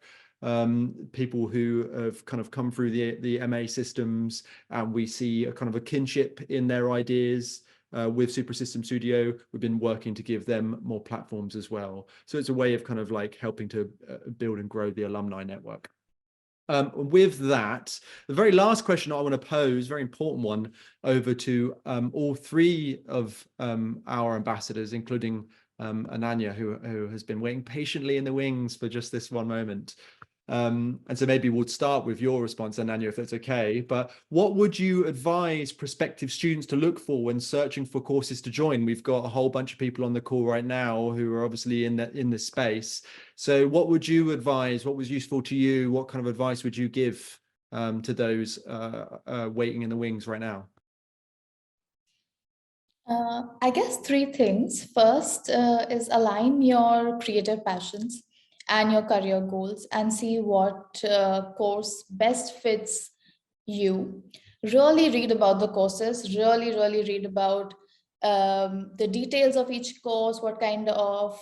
People who have kind of come through the MA systems, and we see a kind of a kinship in their ideas. With Super System Studio, we've been working to give them more platforms as well. So it's a way of kind of like helping to build and grow the alumni network. With that, the very last question I want to pose, very important one, over to all three of our ambassadors, including Ananya, who has been waiting patiently in the wings for just this one moment. And so maybe we'll start with your response, Ananya, if that's okay. But what would you advise prospective students to look for when searching for courses to join? We've got a whole bunch of people on the call right now who are obviously in this space. So what would you advise? What was useful to you? What kind of advice would you give to those waiting in the wings right now? I guess three things. First is align your creative passions and your career goals and see what course best fits you. Really read about the courses, really read about the details of each course, what kind of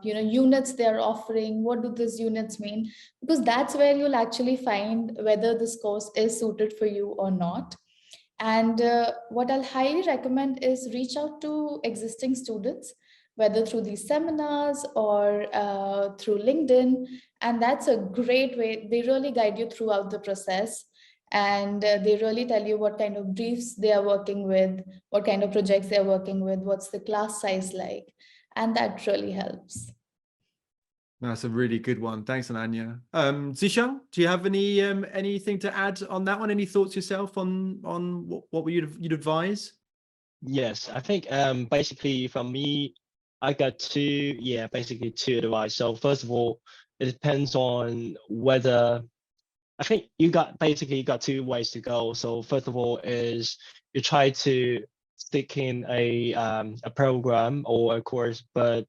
units they're offering, what do these units mean, because that's where you'll actually find whether this course is suited for you or not. And what I'll highly recommend is reach out to existing students, whether through these seminars or through LinkedIn. And that's a great way. They really guide you throughout the process. And they really tell you what kind of briefs they are working with, what kind of projects they're working with, what's the class size like. And that really helps. That's a really good one. Thanks, Ananya. Zishan, do you have anything to add on that one? Any thoughts yourself on what you'd advise? Yes, I think basically from me, I got two advice. So first of all, it depends on whether, I think you got two ways to go. So first of all is you try to stick in a program or a course, but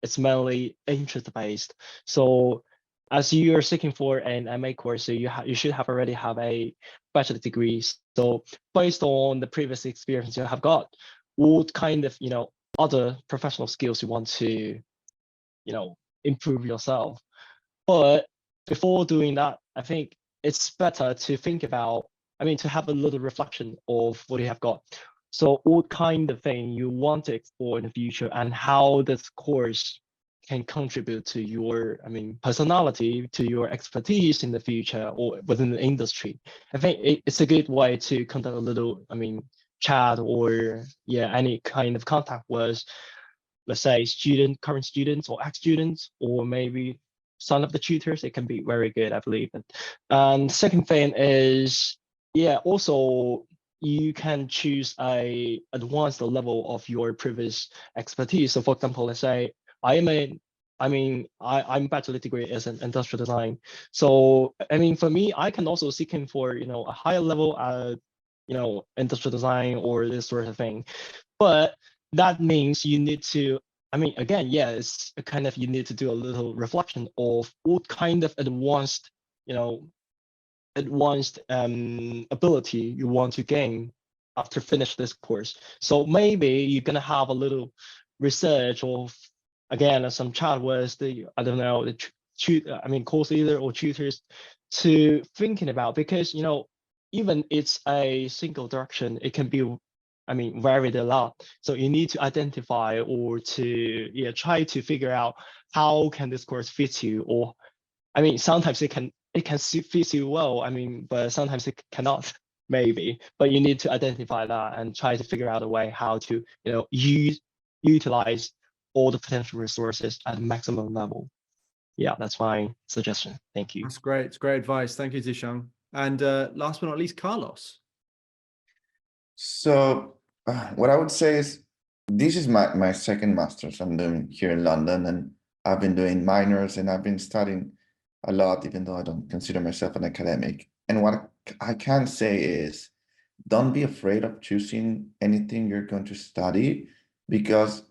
it's mainly interest based. So as you are seeking for an MA course, so you should already have a bachelor degree. So based on the previous experience you have got, what kind of other professional skills you want to improve yourself. But before doing that, I think it's better to think about, to have a little reflection of what you have got. So what kind of thing you want to explore in the future, and how this course can contribute to your, personality, to your expertise in the future or within the industry. I think it's a good way to conduct a little, chat or any kind of contact with, let's say, current students or ex-students, or maybe some of the tutors. It can be very good, I believe. And second thing is, also you can choose a advanced level of your previous expertise. So for example, let's say I'm bachelor degree as an industrial design. So for me, I can also seek in for a higher level industrial design or this sort of thing. But that means you need to, again, it's a kind of, you need to do a little reflection of what kind of advanced ability you want to gain after finish this course. So maybe you're gonna have a little research of, again, some chat with the course leader or tutors to thinking about, because even it's a single direction, it can be varied a lot. So you need to identify or to try to figure out how can this course fit you, or sometimes it can fit you well, but sometimes it cannot, maybe. But you need to identify that and try to figure out a way how to utilize all the potential resources at maximum level. yeah, that's my suggestion. Thank you. That's great. It's great advice. Thank you, Zishang. And last but not least, Carlos. So what I would say is this is my second master's I'm doing here in London, and I've been doing minors and I've been studying a lot, even though I don't consider myself an academic. And what I can say is don't be afraid of choosing anything you're going to study, because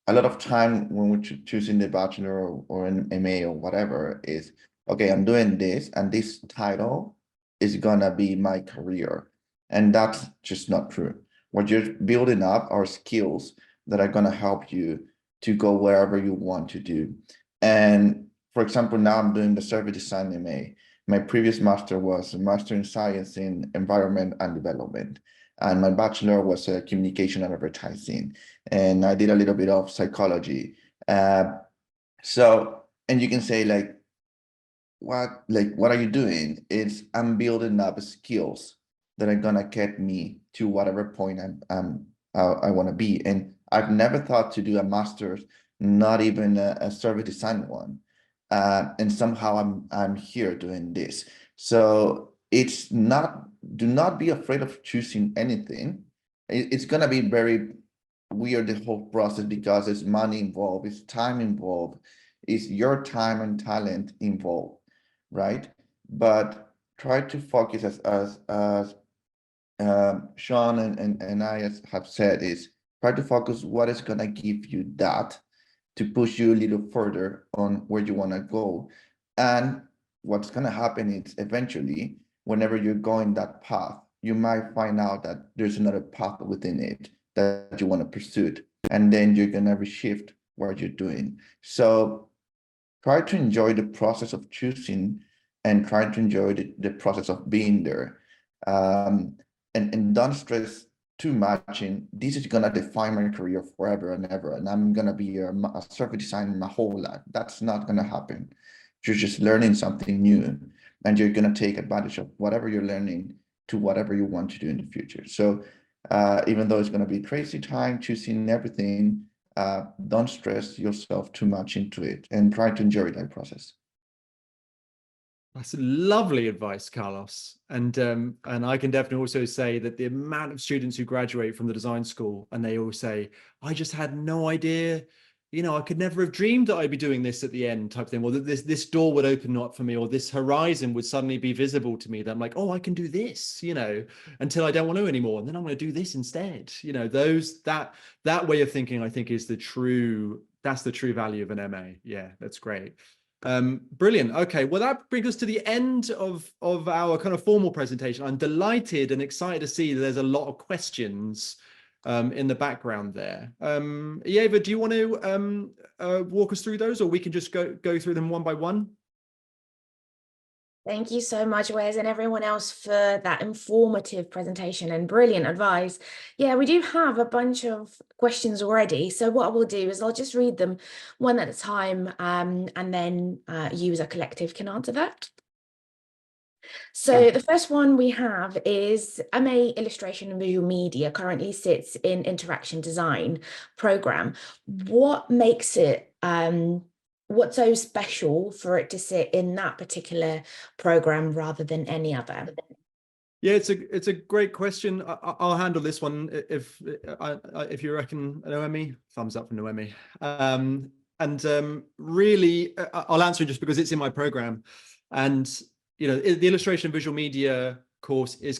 a lot of time when we're choosing the bachelor or an MA or whatever is, okay, I'm doing this and this title is gonna be my career. And that's just not true. What you're building up are skills that are gonna help you to go wherever you want to do. And for example, now I'm doing the service design MA. My previous master was a master in science in environment and development. And my bachelor was communication and advertising. And I did a little bit of psychology. And you can say like, what are you doing? I'm building up skills that are gonna get me to whatever point I want to be. And I've never thought to do a master's, not even a service design one. And somehow I'm here doing this. So do not be afraid of choosing anything. It's gonna be very weird, the whole process, because it's money involved, it's time involved, it's your time and talent involved, right? But try to focus as Sean and I have said, is try to focus what is gonna give you that to push you a little further on where you want to go. And what's going to happen is eventually, whenever you're going that path, you might find out that there's another path within it that you want to pursue. And then you're going to reshift what you're doing. So try to enjoy the process of choosing and try to enjoy the process of being there. And don't stress too much in this is gonna define my career forever and ever, and I'm gonna be a service designer my whole life. That's not gonna happen. You're just learning something new, and you're gonna take advantage of whatever you're learning to whatever you want to do in the future. So even though it's gonna be crazy time choosing everything, don't stress yourself too much into it and try to enjoy that process. That's lovely advice, Carlos. And I can definitely also say that the amount of students who graduate from the design school and they all say, I just had no idea, I could never have dreamed that I'd be doing this at the end type thing, or that this door would open up for me, or this horizon would suddenly be visible to me, that I'm like, oh, I can do this, until I don't want to anymore. And then I'm going to do this instead. That way of thinking, I think, is the true value of an MA. Yeah, that's great. Brilliant. Okay, well, that brings us to the end of our kind of formal presentation. I'm delighted and excited to see that there's a lot of questions in the background there. Eva, do you want to walk us through those, or we can just go through them one by one? Thank you so much, Wes, and everyone else for that informative presentation and brilliant advice. Yeah, we do have a bunch of questions already. So what I will do is I'll just read them one at a time, and then you as a collective can answer that. So the first one we have is MA Illustration and Visual Media currently sits in Interaction Design program. What makes it what's so special for it to sit in that particular program rather than any other? Yeah, it's a great question. I'll handle this one if you reckon, Noemi. Thumbs up for Noemi. Really, I'll answer it just because it's in my program. And the illustration and visual media course is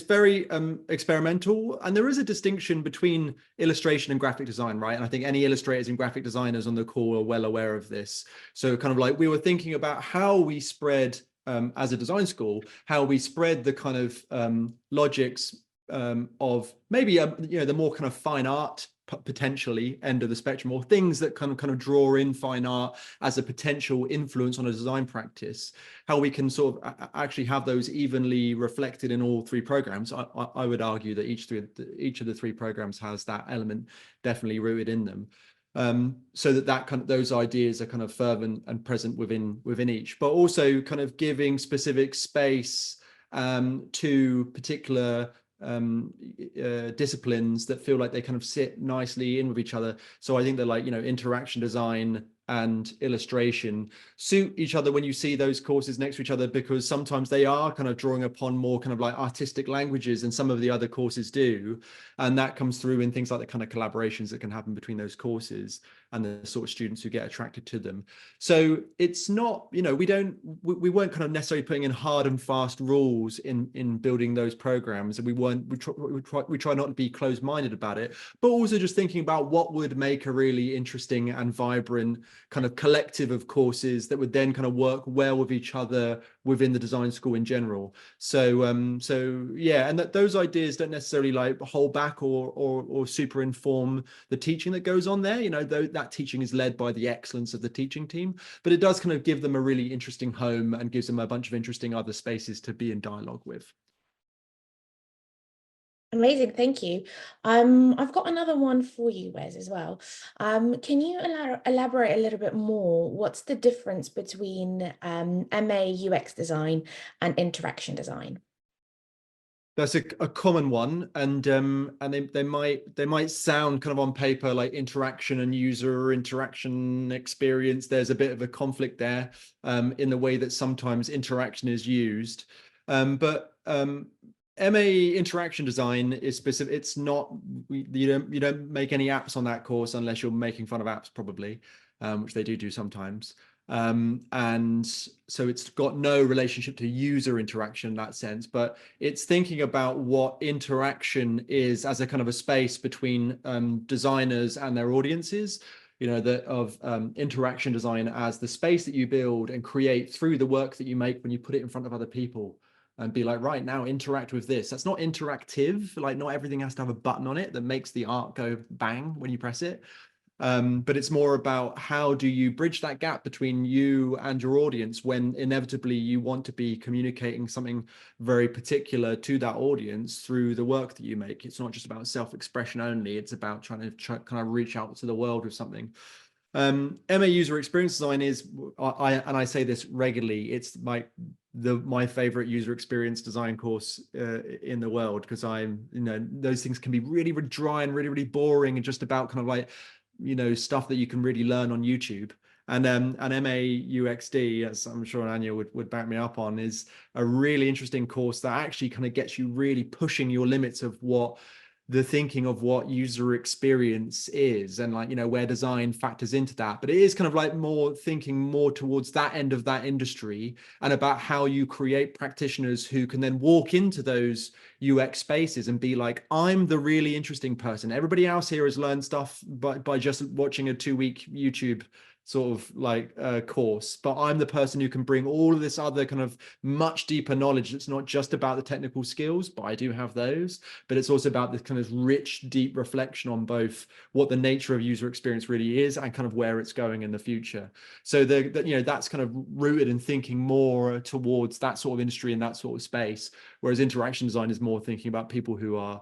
very experimental, and there is a distinction between illustration and graphic design, right? And I think any illustrators and graphic designers on the call are well aware of this. So we were thinking about how we spread as a design school, how we spread the kind of logics of maybe the more kind of fine art potentially end of the spectrum, or things that kind of draw in fine art as a potential influence on a design practice, how we can sort of actually have those evenly reflected in all three programs. I would argue that each of the three programs has that element definitely rooted in them. So that those ideas are kind of fervent and present within each, but also kind of giving specific space to particular disciplines that feel like they kind of sit nicely in with each other. So I think that interaction design and illustration suit each other when you see those courses next to each other, because sometimes they are kind of drawing upon more kind of like artistic languages than some of the other courses do. And that comes through in things like the kind of collaborations that can happen between those courses and the sort of students who get attracted to them. So it's not, you know, we weren't kind of necessarily putting in hard and fast rules in building those programs, and we try not to be closed-minded about it, but also just thinking about what would make a really interesting and vibrant kind of collective of courses that would then kind of work well with each other within the design school in general. So yeah, and those ideas don't necessarily like hold back or super inform the teaching that goes on there. You know, that teaching is led by the excellence of the teaching team, but it does kind of give them a really interesting home and gives them a bunch of interesting other spaces to be in dialogue with. Amazing, thank you. I've got another one for you, Wes, as well. Can you elaborate a little bit more? What's the difference between MA UX design and interaction design? That's a common one, and they might sound kind of on paper like interaction and user interaction experience. There's a bit of a conflict there in the way that sometimes interaction is used, but MA interaction design is specific. It's not, you don't make any apps on that course unless you're making fun of apps, probably, which they do sometimes. And so it's got no relationship to user interaction in that sense, but it's thinking about what interaction is as a kind of a space between designers and their audiences. You know, interaction design as the space that you build and create through the work that you make when you put it in front of other people. And be like, right now, interact with this. That's not interactive. Like, not everything has to have a button on it that makes the art go bang when you press it. But it's more about how do you bridge that gap between you and your audience when inevitably you want to be communicating something very particular to that audience through the work that you make. It's not just about self-expression only. It's about trying to kind of reach out to the world with something. MA user experience design is, I say this regularly, it's my favorite user experience design course in the world, because those things can be really, really dry and really, really boring and just about kind of like, you know, stuff that you can really learn on YouTube. And MA UXD, as I'm sure Anya would back me up on, is a really interesting course that actually kind of gets you really pushing your limits of what the thinking of what user experience is, and like, you know, where design factors into that. But it is kind of like more thinking more towards that end of that industry, and about how you create practitioners who can then walk into those UX spaces and be like, I'm the really interesting person. Everybody else here has learned stuff by just watching a 2-week YouTube sort of like course, but I'm the person who can bring all of this other kind of much deeper knowledge. It's not just about the technical skills, but I do have those, but it's also about this kind of rich, deep reflection on both what the nature of user experience really is and kind of where it's going in the future. So you know, that's kind of rooted in thinking more towards that sort of industry and that sort of space, whereas interaction design is more thinking about people who are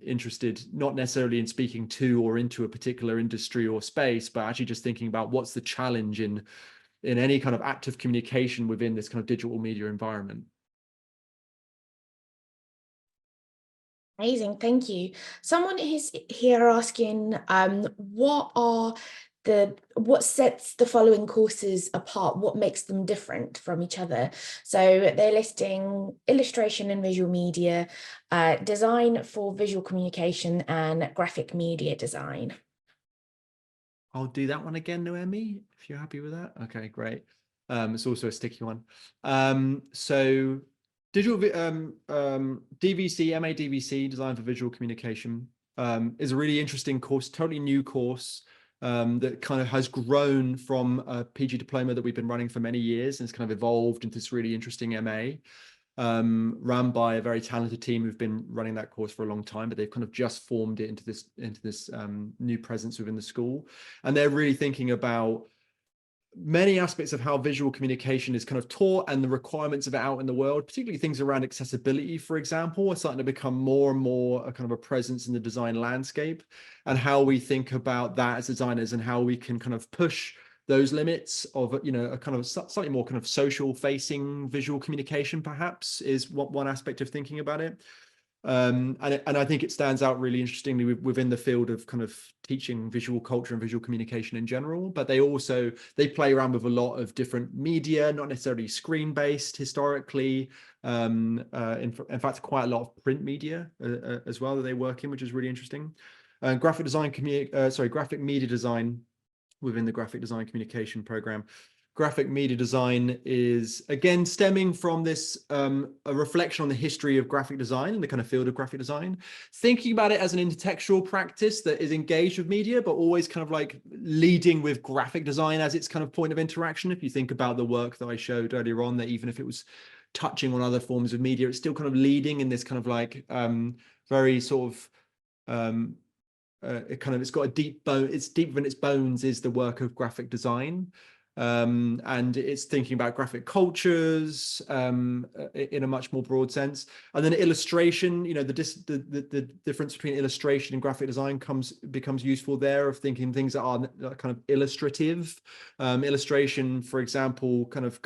interested not necessarily in speaking to or into a particular industry or space, but actually just thinking about what's the challenge in any kind of active communication within this kind of digital media environment. Amazing, thank you. Someone is here asking, what sets the following courses apart? What makes them different from each other? So they're listing illustration and visual media, design for visual communication, and graphic media design. I'll do that one again, Noemi, if you're happy with that. Okay, great. It's also a sticky one. So digital DVC, MA DVC, design for visual communication, is a really interesting course, totally new course. That kind of has grown from a PG diploma that we've been running for many years, and it's kind of evolved into this really interesting MA, run by a very talented team who've been running that course for a long time, but they've kind of just formed it into this new presence within the school. And they're really thinking about many aspects of how visual communication is kind of taught and the requirements of it out in the world, particularly things around accessibility, for example, are starting to become more and more a kind of a presence in the design landscape, and how we think about that as designers and how we can kind of push those limits of, you know, a kind of slightly more kind of social facing visual communication, perhaps, is one aspect of thinking about it. And I think it stands out really interestingly within the field of kind of teaching visual culture and visual communication in general. But they play around with a lot of different media, not necessarily screen-based historically. In fact, quite a lot of print media as well that they work in, which is really interesting. Graphic media design within the graphic design communication program. Graphic media design is, again, stemming from this, a reflection on the history of graphic design and the kind of field of graphic design, thinking about it as an intertextual practice that is engaged with media, but always kind of like leading with graphic design as its kind of point of interaction. If you think about the work that I showed earlier on, that even if it was touching on other forms of media, it's still kind of leading in this kind of like very sort of, it's got a deep bone, it's deep within its bones is the work of graphic design. And it's thinking about graphic cultures in a much more broad sense. And then illustration, you know, the difference between illustration and graphic design becomes useful there, of thinking things that are kind of illustrative. Illustration, for example, kind of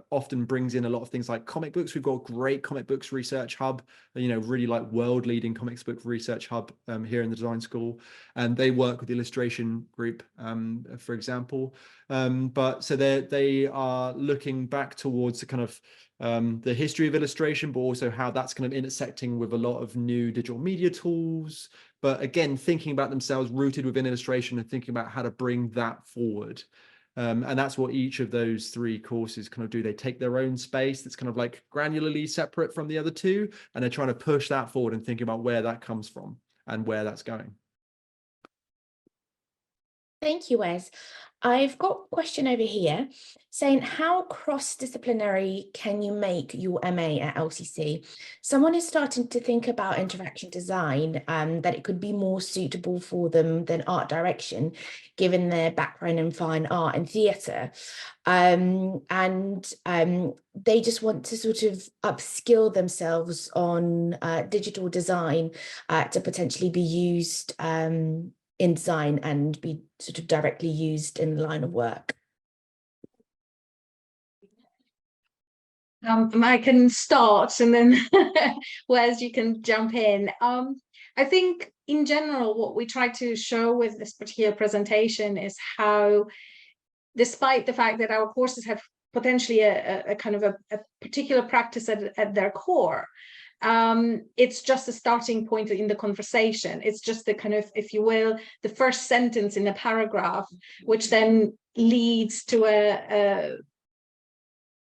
often brings in a lot of things like comic books. We've got a great comic books research hub, you know, really like world-leading comics book research hub here in the design school, and they work with the illustration group, for example. But so they are looking back towards the kind of the history of illustration, but also how that's kind of intersecting with a lot of new digital media tools. But again, thinking about themselves rooted within illustration and thinking about how to bring that forward. And that's what each of those three courses kind of do. They take their own space that's kind of like granularly separate from the other two, and they're trying to push that forward and thinking about where that comes from and where that's going. Thank you, Wes. I've got a question over here saying, how cross-disciplinary can you make your MA at LCC? Someone is starting to think about interaction design, that it could be more suitable for them than art direction, given their background in fine art and theatre. And they just want to sort of upskill themselves on digital design to potentially be used in design and be sort of directly used in the line of work. I can start, and then Wes, you can jump in. I think in general, what we try to show with this particular presentation is how, despite the fact that our courses have potentially a kind of a particular practice at their core, it's just a starting point in the conversation. It's just the kind of, if you will, the first sentence in a paragraph, which then leads to a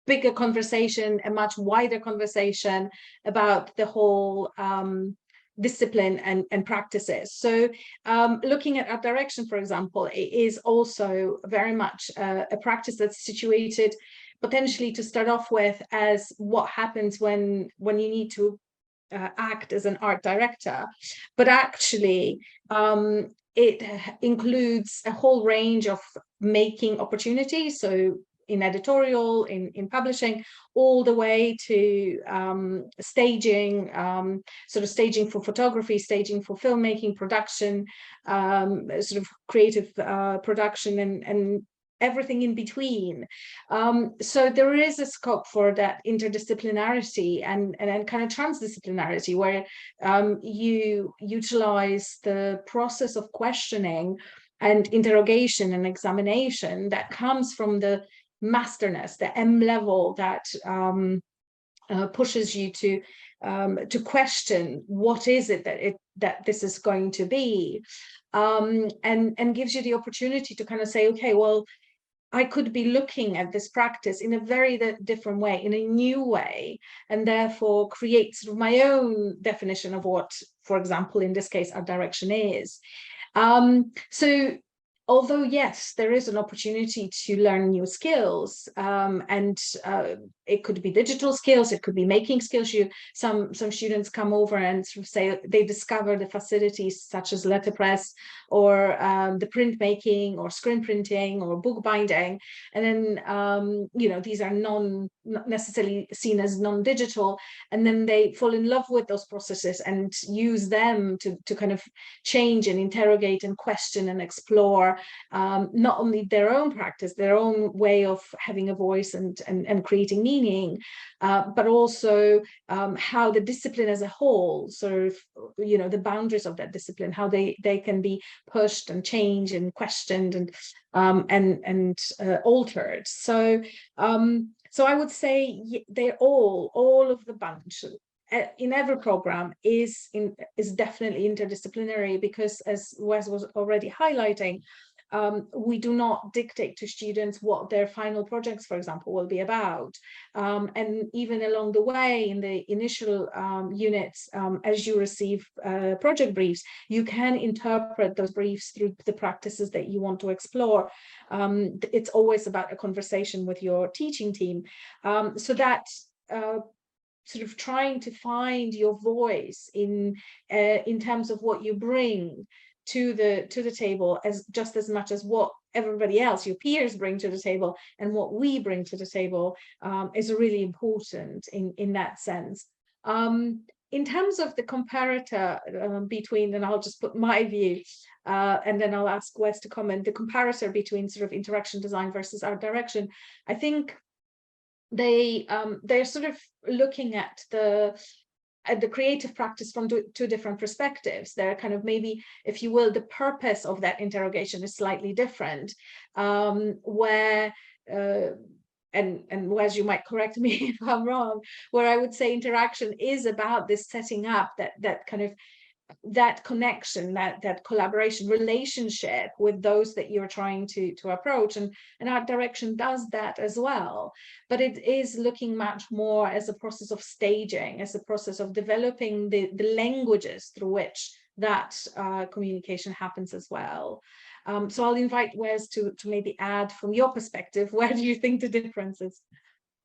bigger conversation, a much wider conversation about the whole discipline and practices. So looking at art direction, for example, it is also very much a practice that's situated potentially to start off with as what happens when you need to act as an art director, but actually it includes a whole range of making opportunities. So in editorial, in publishing, all the way to staging, sort of staging for photography, staging for filmmaking, production, sort of creative production, and everything in between. So there is a scope for that interdisciplinarity and kind of transdisciplinarity, where you utilize the process of questioning and interrogation and examination that comes from the masterness, the M level that pushes you to question what is it that this is going to be, and gives you the opportunity to kind of say, okay, well, I could be looking at this practice in a very different way, in a new way, and therefore create sort of my own definition of what, for example, in this case, art direction is. So although, yes, there is an opportunity to learn new skills, and it could be digital skills, it could be making skills. Some students come over and sort of say they discover the facilities such as letterpress, or the printmaking, or screen printing, or book binding, and then you know, these are not necessarily seen as non-digital, and then they fall in love with those processes and use them to kind of change and interrogate and question and explore explore not only their own practice, their own way of having a voice and creating meaning, but also how the discipline as a whole, sort of, you know, the boundaries of that discipline, how they can be pushed and changed and questioned and altered. So so I would say they're all of the bunch in every program is definitely interdisciplinary, because as Wes was already highlighting, we do not dictate to students what their final projects, for example, will be about. And even along the way, in the initial units, as you receive project briefs, you can interpret those briefs through the practices that you want to explore. It's always about a conversation with your teaching team, so that sort of trying to find your voice in terms of what you bring to the table, as just as much as what everybody else, your peers, bring to the table, and what we bring to the table is really important in that sense. In terms of the comparator between, and I'll just put my view, and then I'll ask Wes to comment, the comparator between sort of interaction design versus art direction, I think they're sort of looking at the creative practice from two different perspectives. They're kind of, maybe, if you will, the purpose of that interrogation is slightly different, where and Wes, you might correct me if I'm wrong, where I would say interaction is about this setting up that kind of that connection, that collaboration relationship with those that you're trying to approach, and art direction does that as well, but it is looking much more as a process of staging, as a process of developing the languages through which that communication happens as well. So I'll invite Wes to maybe add from your perspective, where do you think the difference is?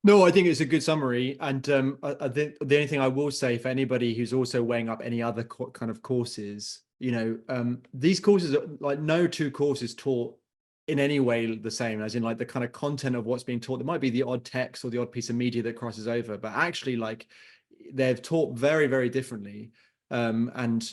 No, I think it's a good summary. And I think the only thing I will say, for anybody who's also weighing up any other kind of courses, you know, these courses are like, no two courses taught in any way the same, as in like the kind of content of what's being taught. There might be the odd text or the odd piece of media that crosses over, but actually, like, they've taught very, very differently. And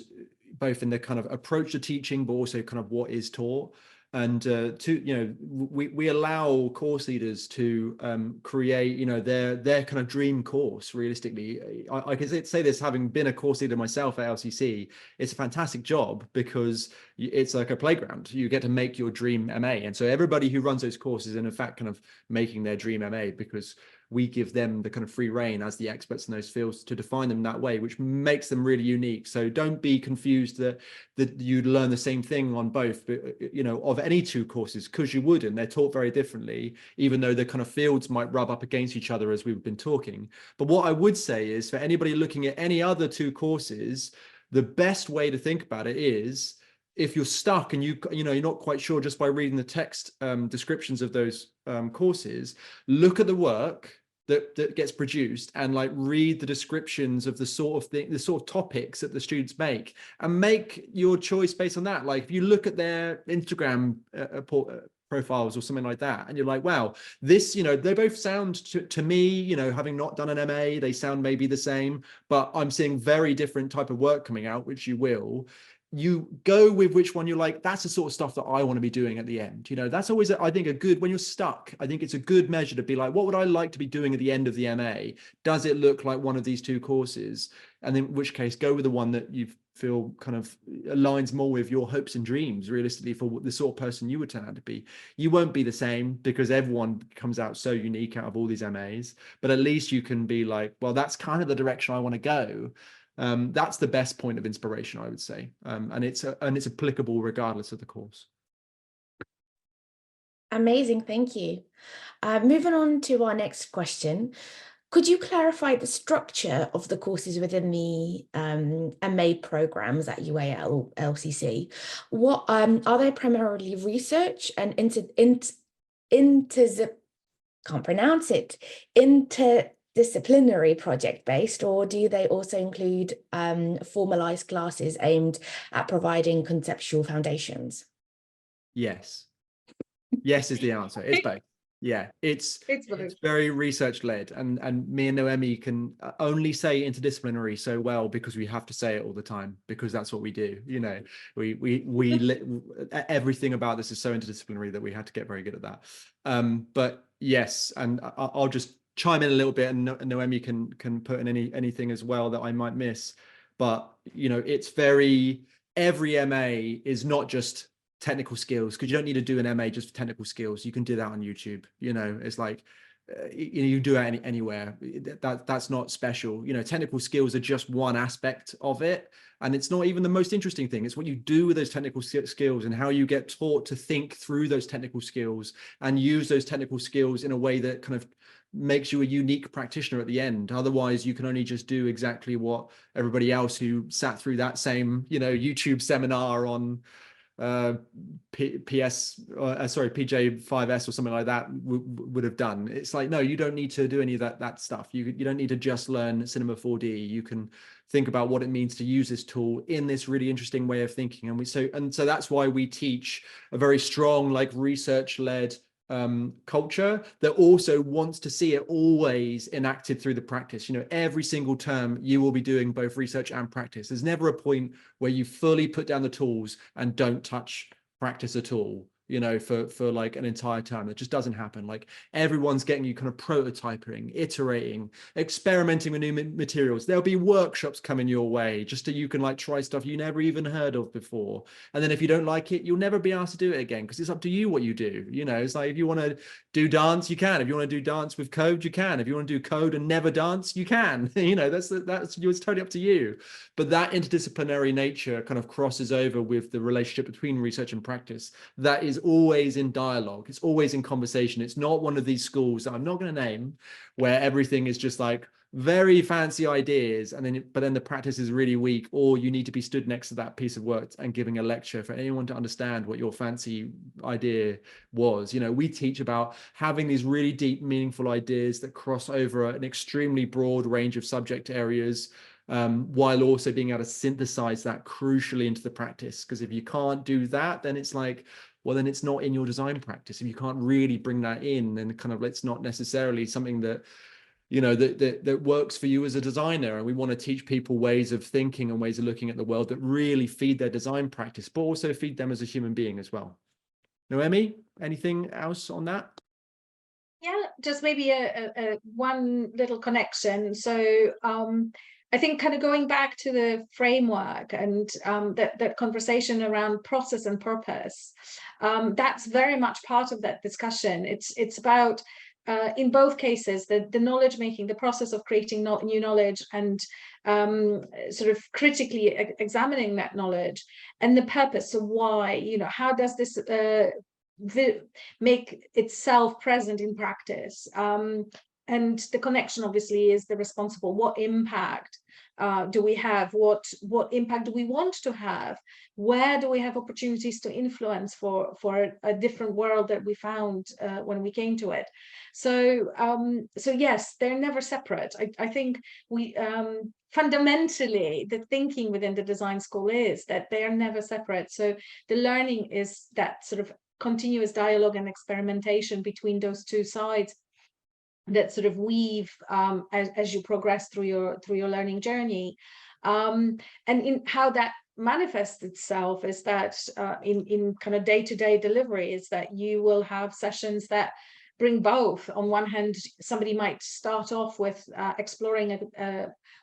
both in the kind of approach to teaching, but also kind of what is taught. And you know, we allow course leaders to create, you know, their kind of dream course. Realistically, I can say this, having been a course leader myself at LCC, it's a fantastic job, because it's like a playground. You get to make your dream MA, and so everybody who runs those courses, in fact, kind of making their dream MA, because we give them the kind of free rein as the experts in those fields to define them that way, which makes them really unique. So don't be confused that you'd learn the same thing on both, you know, of any two courses, because you wouldn't. They're taught very differently, even though the kind of fields might rub up against each other, as we've been talking. But what I would say is, for anybody looking at any other two courses, the best way to think about it is, if you're stuck and you know, you're not quite sure just by reading the text descriptions of those courses, look at the work that gets produced, and like read the descriptions of the sort of thing, the sort of topics that the students make, and make your choice based on that. Like, if you look at their Instagram profiles or something like that, and you're like, wow, this, you know, they both sound to me, you know, having not done an MA, they sound maybe the same, but I'm seeing very different type of work coming out, which you go with which one you're like, that's the sort of stuff that I want to be doing at the end. You know, that's always, I think, a good, when you're stuck, I think it's a good measure to be like, what would I like to be doing at the end of the MA? Does it look like one of these two courses? And in which case, go with the one that you feel kind of aligns more with your hopes and dreams, realistically, for the sort of person you would turn out to be. You won't be the same, because everyone comes out so unique out of all these MAs, but at least you can be like, well, that's kind of the direction I want to go. That's the best point of inspiration, I would say, and it's applicable regardless of the course. Amazing, thank you. Moving on to our next question, could you clarify the structure of the courses within the MA programs at UAL LCC? What are they primarily research and interdisciplinary project based, or do they also include formalized classes aimed at providing conceptual foundations? Yes is the answer. It's both. Yeah, it's It's very research led, and me and Noemi can only say interdisciplinary so well because we have to say it all the time, because that's what we do. You know, everything about this is so interdisciplinary that we had to get very good at that. But yes, and I'll just chime in a little bit, and Noemi can put in anything as well that I might miss. But you know, it's every MA is not just technical skills, because you don't need to do an MA just for technical skills. You can do that on YouTube. You know, it's like you can do it anywhere. That's not special. You know, technical skills are just one aspect of it, and it's not even the most interesting thing. It's what you do with those technical skills and how you get taught to think through those technical skills and use those technical skills in a way that kind of makes you a unique practitioner at the end. Otherwise, you can only just do exactly what everybody else who sat through that same, you know, YouTube seminar on PJ5S or something like that would have done. It's like, no, you don't need to do any of that stuff. You don't need to just learn Cinema 4D. You can think about what it means to use this tool in this really interesting way of thinking. And so that's why we teach a very strong, like, research-led culture that also wants to see it always enacted through the practice. You know, every single term you will be doing both research and practice. There's never a point where you fully put down the tools and don't touch practice at all, you know, for like an entire term. It just doesn't happen. Like, everyone's getting you kind of prototyping, iterating, experimenting with new materials. There'll be workshops coming your way just so you can like try stuff you never even heard of before. And then if you don't like it, you'll never be asked to do it again, because it's up to you what you do. You know, it's like, if you want to do dance, you can. If you want to do dance with code, you can. If you want to do code and never dance, you can. You know, that's it's totally up to you. But that interdisciplinary nature kind of crosses over with the relationship between research and practice. That is always in dialogue. It's always in conversation. It's not one of these schools that I'm not going to name where everything is just like very fancy ideas, and but then the practice is really weak, or you need to be stood next to that piece of work and giving a lecture for anyone to understand what your fancy idea was. You know, we teach about having these really deep, meaningful ideas that cross over an extremely broad range of subject areas, while also being able to synthesize that crucially into the practice. Because if you can't do that, then it's like, well, then it's not in your design practice. If you can't really bring that in, then kind of it's not necessarily something that, you know, that works for you as a designer. And we want to teach people ways of thinking and ways of looking at the world that really feed their design practice, but also feed them as a human being as well. Noemi, anything else on that? Yeah, just maybe a one little connection. So I think kind of going back to the framework and that conversation around process and purpose, that's very much part of that discussion. It's about, in both cases, the knowledge making, the process of creating new knowledge, and sort of critically examining that knowledge, and the purpose. So why, you know, how does this make itself present in practice? And the connection obviously is the responsible. What impact do we have? What impact do we want to have? Where do we have opportunities to influence for a different world that we found when we came to it? So so yes, they're never separate. I think we fundamentally, the thinking within the design school is that they are never separate. So the learning is that sort of continuous dialogue and experimentation between those two sides that sort of weave as you progress through your learning journey, and in how that manifests itself is that in kind of day-to-day delivery is that you will have sessions that bring both. On one hand, somebody might start off with exploring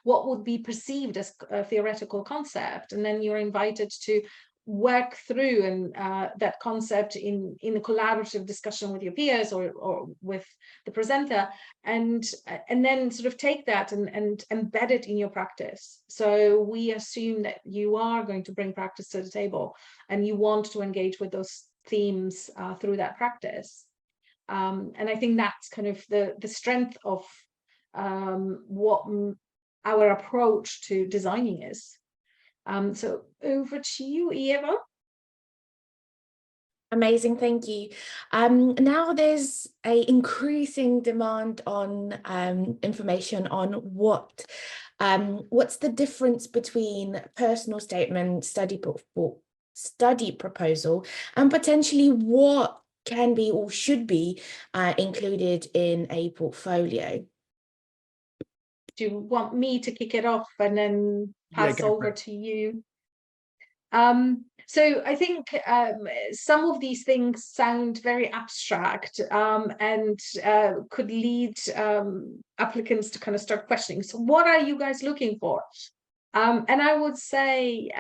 what would be perceived as a theoretical concept, and then you're invited to work through and that concept in a collaborative discussion with your peers or with the presenter, and then sort of take that and embed it in your practice. So we assume that you are going to bring practice to the table and you want to engage with those themes through that practice. And I think that's kind of the strength of what our approach to designing is. So over to you, Eva. Amazing, thank you. Now there's an increasing demand on information on what's the difference between personal statement, study proposal, and potentially what can be or should be included in a portfolio? Do you want me to kick it off and then pass go for over it. to you? So I think some of these things sound very abstract and could lead applicants to kind of start questioning. So what are you guys looking for? And I would say,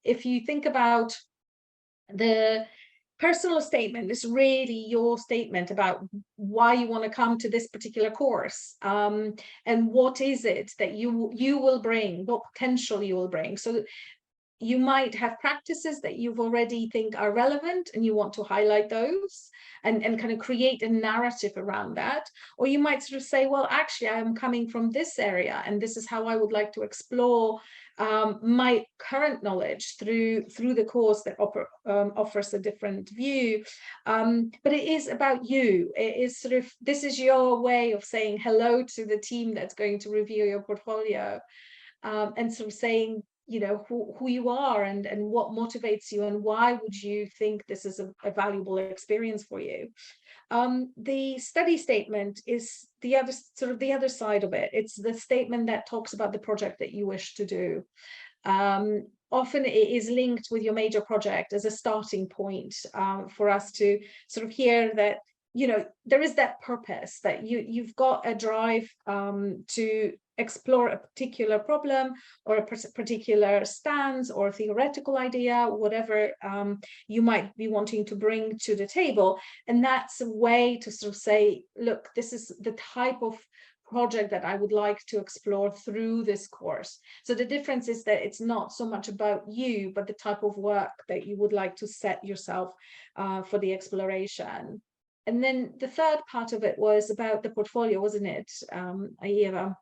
if you think about the personal statement, is really your statement about why you want to come to this particular course, and what is it that you will bring, what potential you will bring. So you might have practices that you've already think are relevant and you want to highlight those and kind of create a narrative around that. Or you might sort of say, well, actually, I'm coming from this area and this is how I would like to explore my current knowledge through the course that offers a different view. But it is about you. It is sort of, this is your way of saying hello to the team that's going to review your portfolio, and sort of saying, you know, who you are and what motivates you and why would you think this is a valuable experience for you. The study statement is the other side of it. It's the statement that talks about the project that you wish to do. Often it is linked with your major project as a starting point for us to sort of hear that, you know, there is that purpose, that you've got a drive to explore a particular problem or a particular stance or theoretical idea, whatever you might be wanting to bring to the table. And that's a way to sort of say, look, this is the type of project that I would like to explore through this course. So the difference is that it's not so much about you, but the type of work that you would like to set yourself for the exploration. And then the third part of it was about the portfolio, wasn't it, Aieva?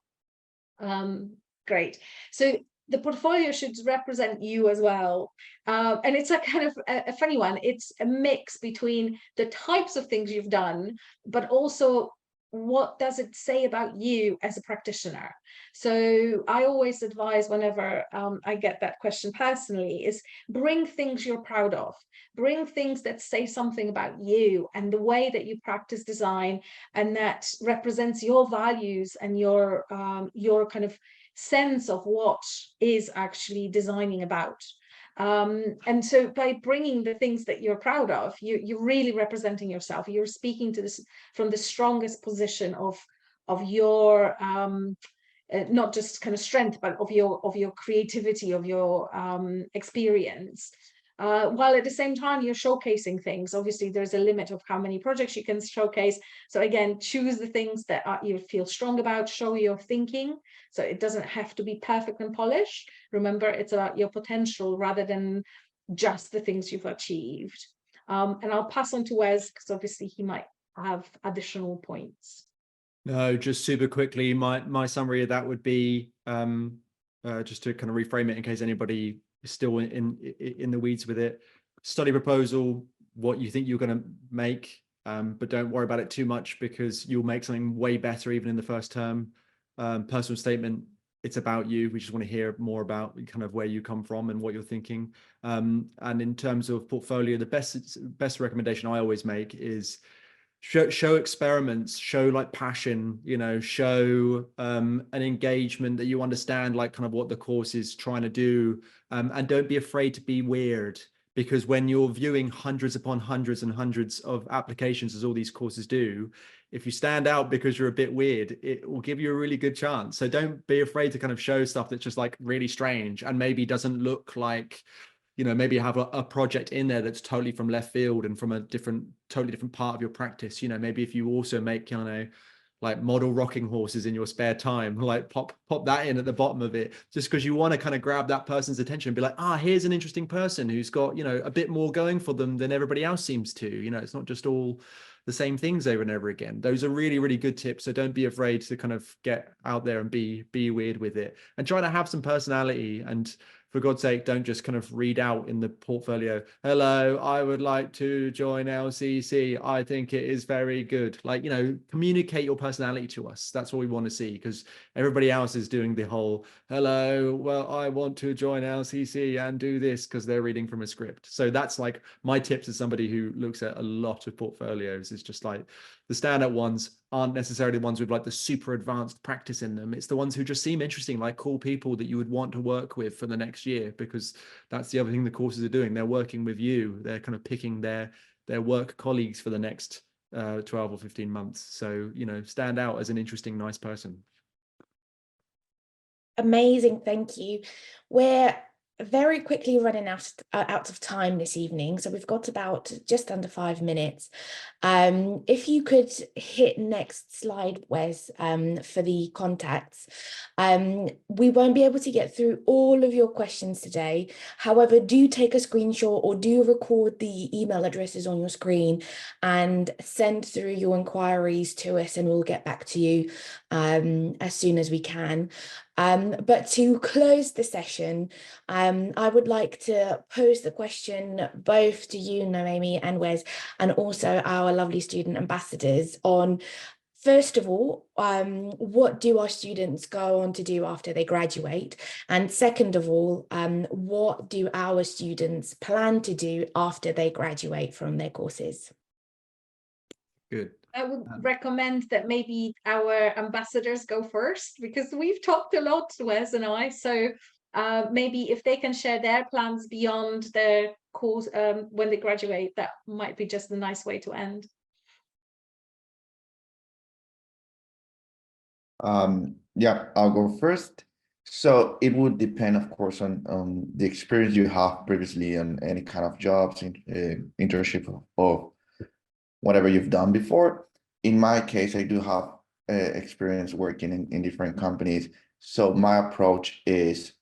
Great. So the portfolio should represent you as well. And it's a kind of a funny one. It's a mix between the types of things you've done, but also what does it say about you as a practitioner? So I always advise whenever I get that question personally is bring things you're proud of, bring things that say something about you and the way that you practice design, and that represents your values and your kind of sense of what is actually designing about. And so by bringing the things that you're proud of, you're really representing yourself. You're speaking to this from the strongest position of your not just kind of strength, but of your creativity, of your experience. While at the same time you're showcasing things. Obviously there's a limit of how many projects you can showcase. So again, choose the things that you feel strong about, show your thinking. So it doesn't have to be perfect and polished. Remember, it's about your potential rather than just the things you've achieved. And I'll pass on to Wes, because obviously he might have additional points. No, just super quickly, my summary of that would be just to kind of reframe it in case anybody is still in the weeds with it. Study proposal, what you think you're going to make, but don't worry about it too much because you'll make something way better even in the first term. Personal statement, it's about you. We just want to hear more about kind of where you come from and what you're thinking. And in terms of portfolio, the best recommendation I always make is show experiments, show like passion, you know, show an engagement that you understand like kind of what the course is trying to do, and don't be afraid to be weird, because when you're viewing hundreds upon hundreds and hundreds of applications, as all these courses do, if you stand out because you're a bit weird, it will give you a really good chance. So don't be afraid to kind of show stuff that's just like really strange and maybe doesn't look like, you know, maybe you have a project in there that's totally from left field and from a totally different part of your practice. You know, maybe if you also make, you know, like model rocking horses in your spare time, like pop that in at the bottom of it, just because you want to kind of grab that person's attention and be like, here's an interesting person who's got, you know, a bit more going for them than everybody else seems to. You know, it's not just all the same things over and over again. Those are really, really good tips. So don't be afraid to kind of get out there and be weird with it, and try to have some personality. And for God's sake, don't just kind of read out in the portfolio, hello, I would like to join LCC. I think it is very good. Like, you know, communicate your personality to us. That's what we want to see, because everybody else is doing the whole, hello, well, I want to join LCC and do this, because they're reading from a script. So that's like my tips as somebody who looks at a lot of portfolios, is just like the standout ones aren't necessarily the ones with like the super advanced practice in them. It's the ones who just seem interesting, like cool people that you would want to work with for the next year, because that's the other thing the courses are doing. They're working with you. They're kind of picking their work colleagues for the next 12 or 15 months. So, you know, stand out as an interesting, nice person. Amazing, thank you. We're very quickly running out of time this evening, so we've got about just under 5 minutes. If you could hit next slide, Wes, for the contacts. We won't be able to get through all of your questions today. However, do take a screenshot or do record the email addresses on your screen and send through your inquiries to us, and we'll get back to you as soon as we can. But to close the session, I would like to pose the question both to you, Noemi and Wes, and also our lovely student ambassadors on, first of all, what do our students go on to do after they graduate? And second of all, what do our students plan to do after they graduate from their courses? Good. I would recommend that maybe our ambassadors go first, because we've talked a lot, Wes and I. So maybe if they can share their plans beyond their course when they graduate, that might be just a nice way to end. Yeah, I'll go first. So it would depend, of course, on the experience you have previously on any kind of jobs, internship, or whatever you've done before. In my case, I do have experience working in different companies. So my approach is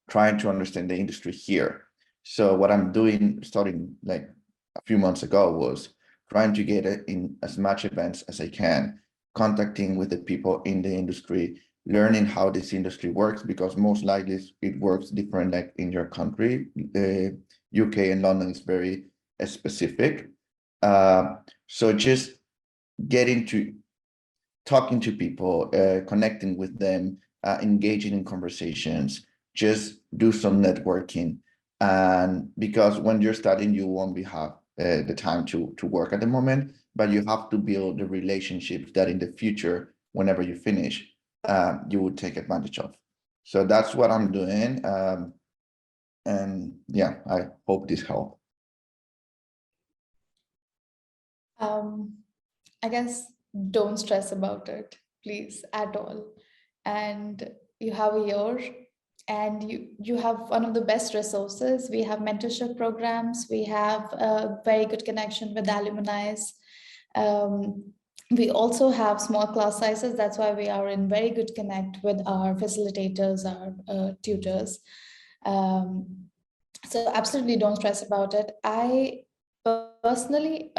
trying to understand the industry here. So what I'm doing, starting like a few months ago, was trying to get in as much events as I can, contacting with the people in the industry, learning how this industry works, because most likely it works different like in your country. The UK and London is very specific. So just getting to talking to people, connecting with them, engaging in conversations, just do some networking. And because when you're studying, you won't have the time to work at the moment, but you have to build the relationships that in the future, whenever you finish, you would take advantage of. So that's what I'm doing. And yeah, I hope this helped. I guess don't stress about it, please, at all. And you have a year, and you have one of the best resources. We have mentorship programs. We have a very good connection with alumni. We also have small class sizes. That's why we are in very good connect with our facilitators, our tutors. So absolutely don't stress about it. I personally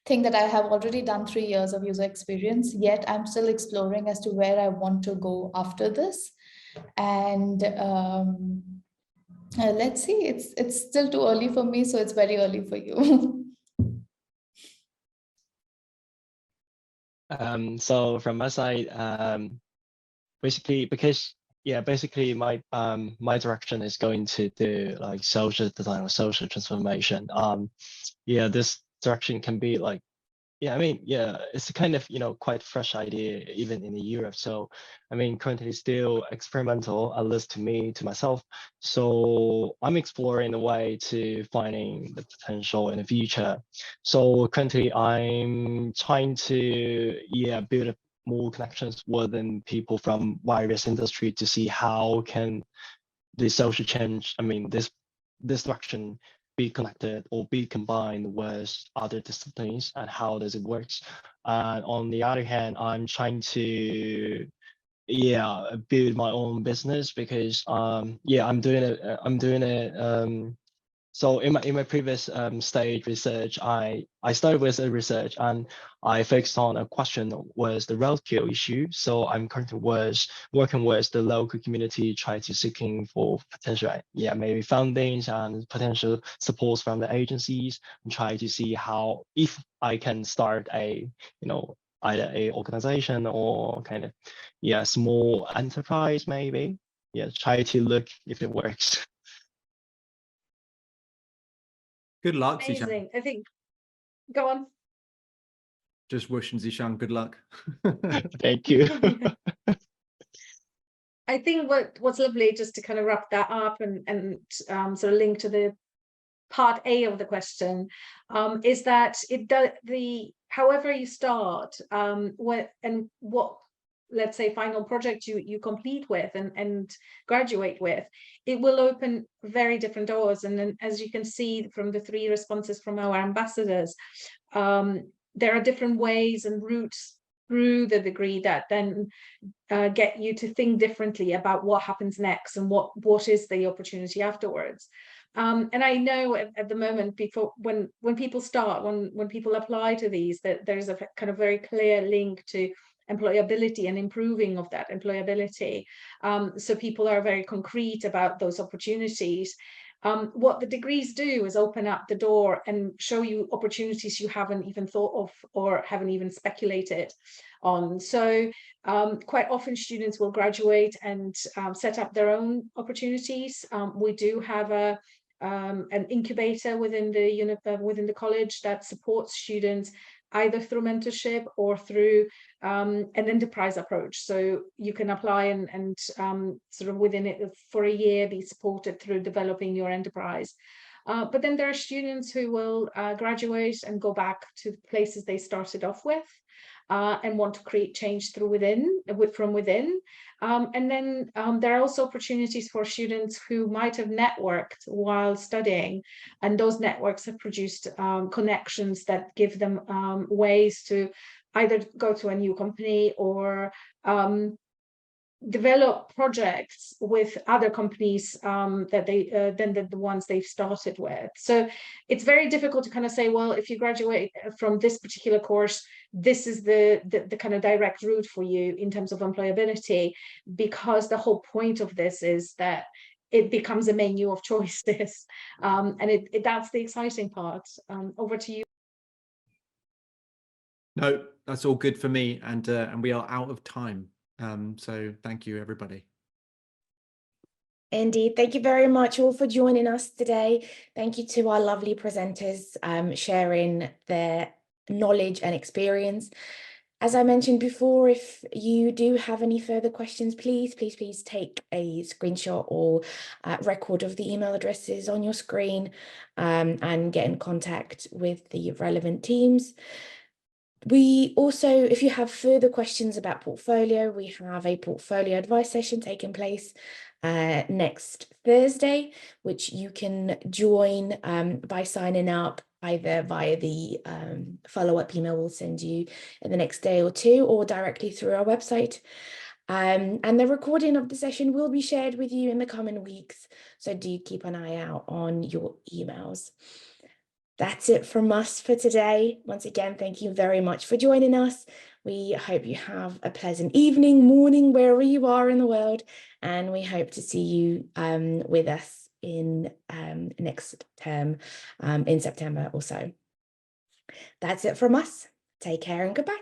think that I have already done 3 years of user experience, yet I'm still exploring as to where I want to go after this. And let's see, it's still too early for me, so it's very early for you. So from my side, basically, because basically my my direction is going to do like social design or social transformation. This direction can be like, I mean, it's a kind of, quite fresh idea even in Europe. So, I mean, currently still experimental, at least to myself. So I'm exploring a way to finding the potential in the future. So currently I'm trying to, build more connections within people from various industries to see how can the social change, I mean, this direction be connected or be combined with other disciplines, and how does it work. On the other hand, I'm trying to build my own business, because I'm doing it So in my previous stage research, I started with a research and I focused on a question was the roadkill issue. So I'm currently working with the local community, trying to seeking for potential, maybe fundings and potential supports from the agencies, and try to see how, if I can start a, either a organization or kind of, small enterprise maybe. Yeah, try to look if it works. Good luck, Zishan. Amazing. I think, go on. Just wishing Zishan good luck. Thank you. I think what's lovely, just to kind of wrap that up and sort of link to the part A of the question, is that it does however you start, what let's say final project you complete with and graduate with, it will open very different doors. And then, as you can see from the 3 responses from our ambassadors, there are different ways and routes through the degree that then get you to think differently about what happens next and what is the opportunity afterwards. And I know at the moment, when people start, when people apply to these, that there's a kind of very clear link to employability and improving of that employability. So people are very concrete about those opportunities. What the degrees do is open up the door and show you opportunities you haven't even thought of or haven't even speculated on. So quite often students will graduate and set up their own opportunities. We do have an incubator within the college that supports students either through mentorship or through an enterprise approach. So you can apply and sort of within it for a year be supported through developing your enterprise. But then there are students who will graduate and go back to the places they started off with and want to create change from within. And then there are also opportunities for students who might have networked while studying, and those networks have produced connections that give them ways to either go to a new company or develop projects with other companies that they than the ones they've started with. So it's very difficult to kind of say, well, if you graduate from this particular course, this is the kind of direct route for you in terms of employability, because the whole point of this is that it becomes a menu of choices, and that's the exciting part. Over to you. No, that's all good for me, and we are out of time. So thank you, everybody. Indeed. Thank you very much all for joining us today. Thank you to our lovely presenters sharing their knowledge and experience. As I mentioned before, if you do have any further questions, please take a screenshot or record of the email addresses on your screen and get in contact with the relevant teams. We also, if you have further questions about portfolio, we have a portfolio advice session taking place next Thursday, which you can join by signing up either via the follow-up email we'll send you in the next day or 2, or directly through our website. And the recording of the session will be shared with you in the coming weeks, so do keep an eye out on your emails. That's it from us for today. Once again, thank you very much for joining us. We hope you have a pleasant evening, morning, wherever you are in the world, and we hope to see you with us in next term in September or so. That's it from us. Take care and goodbye.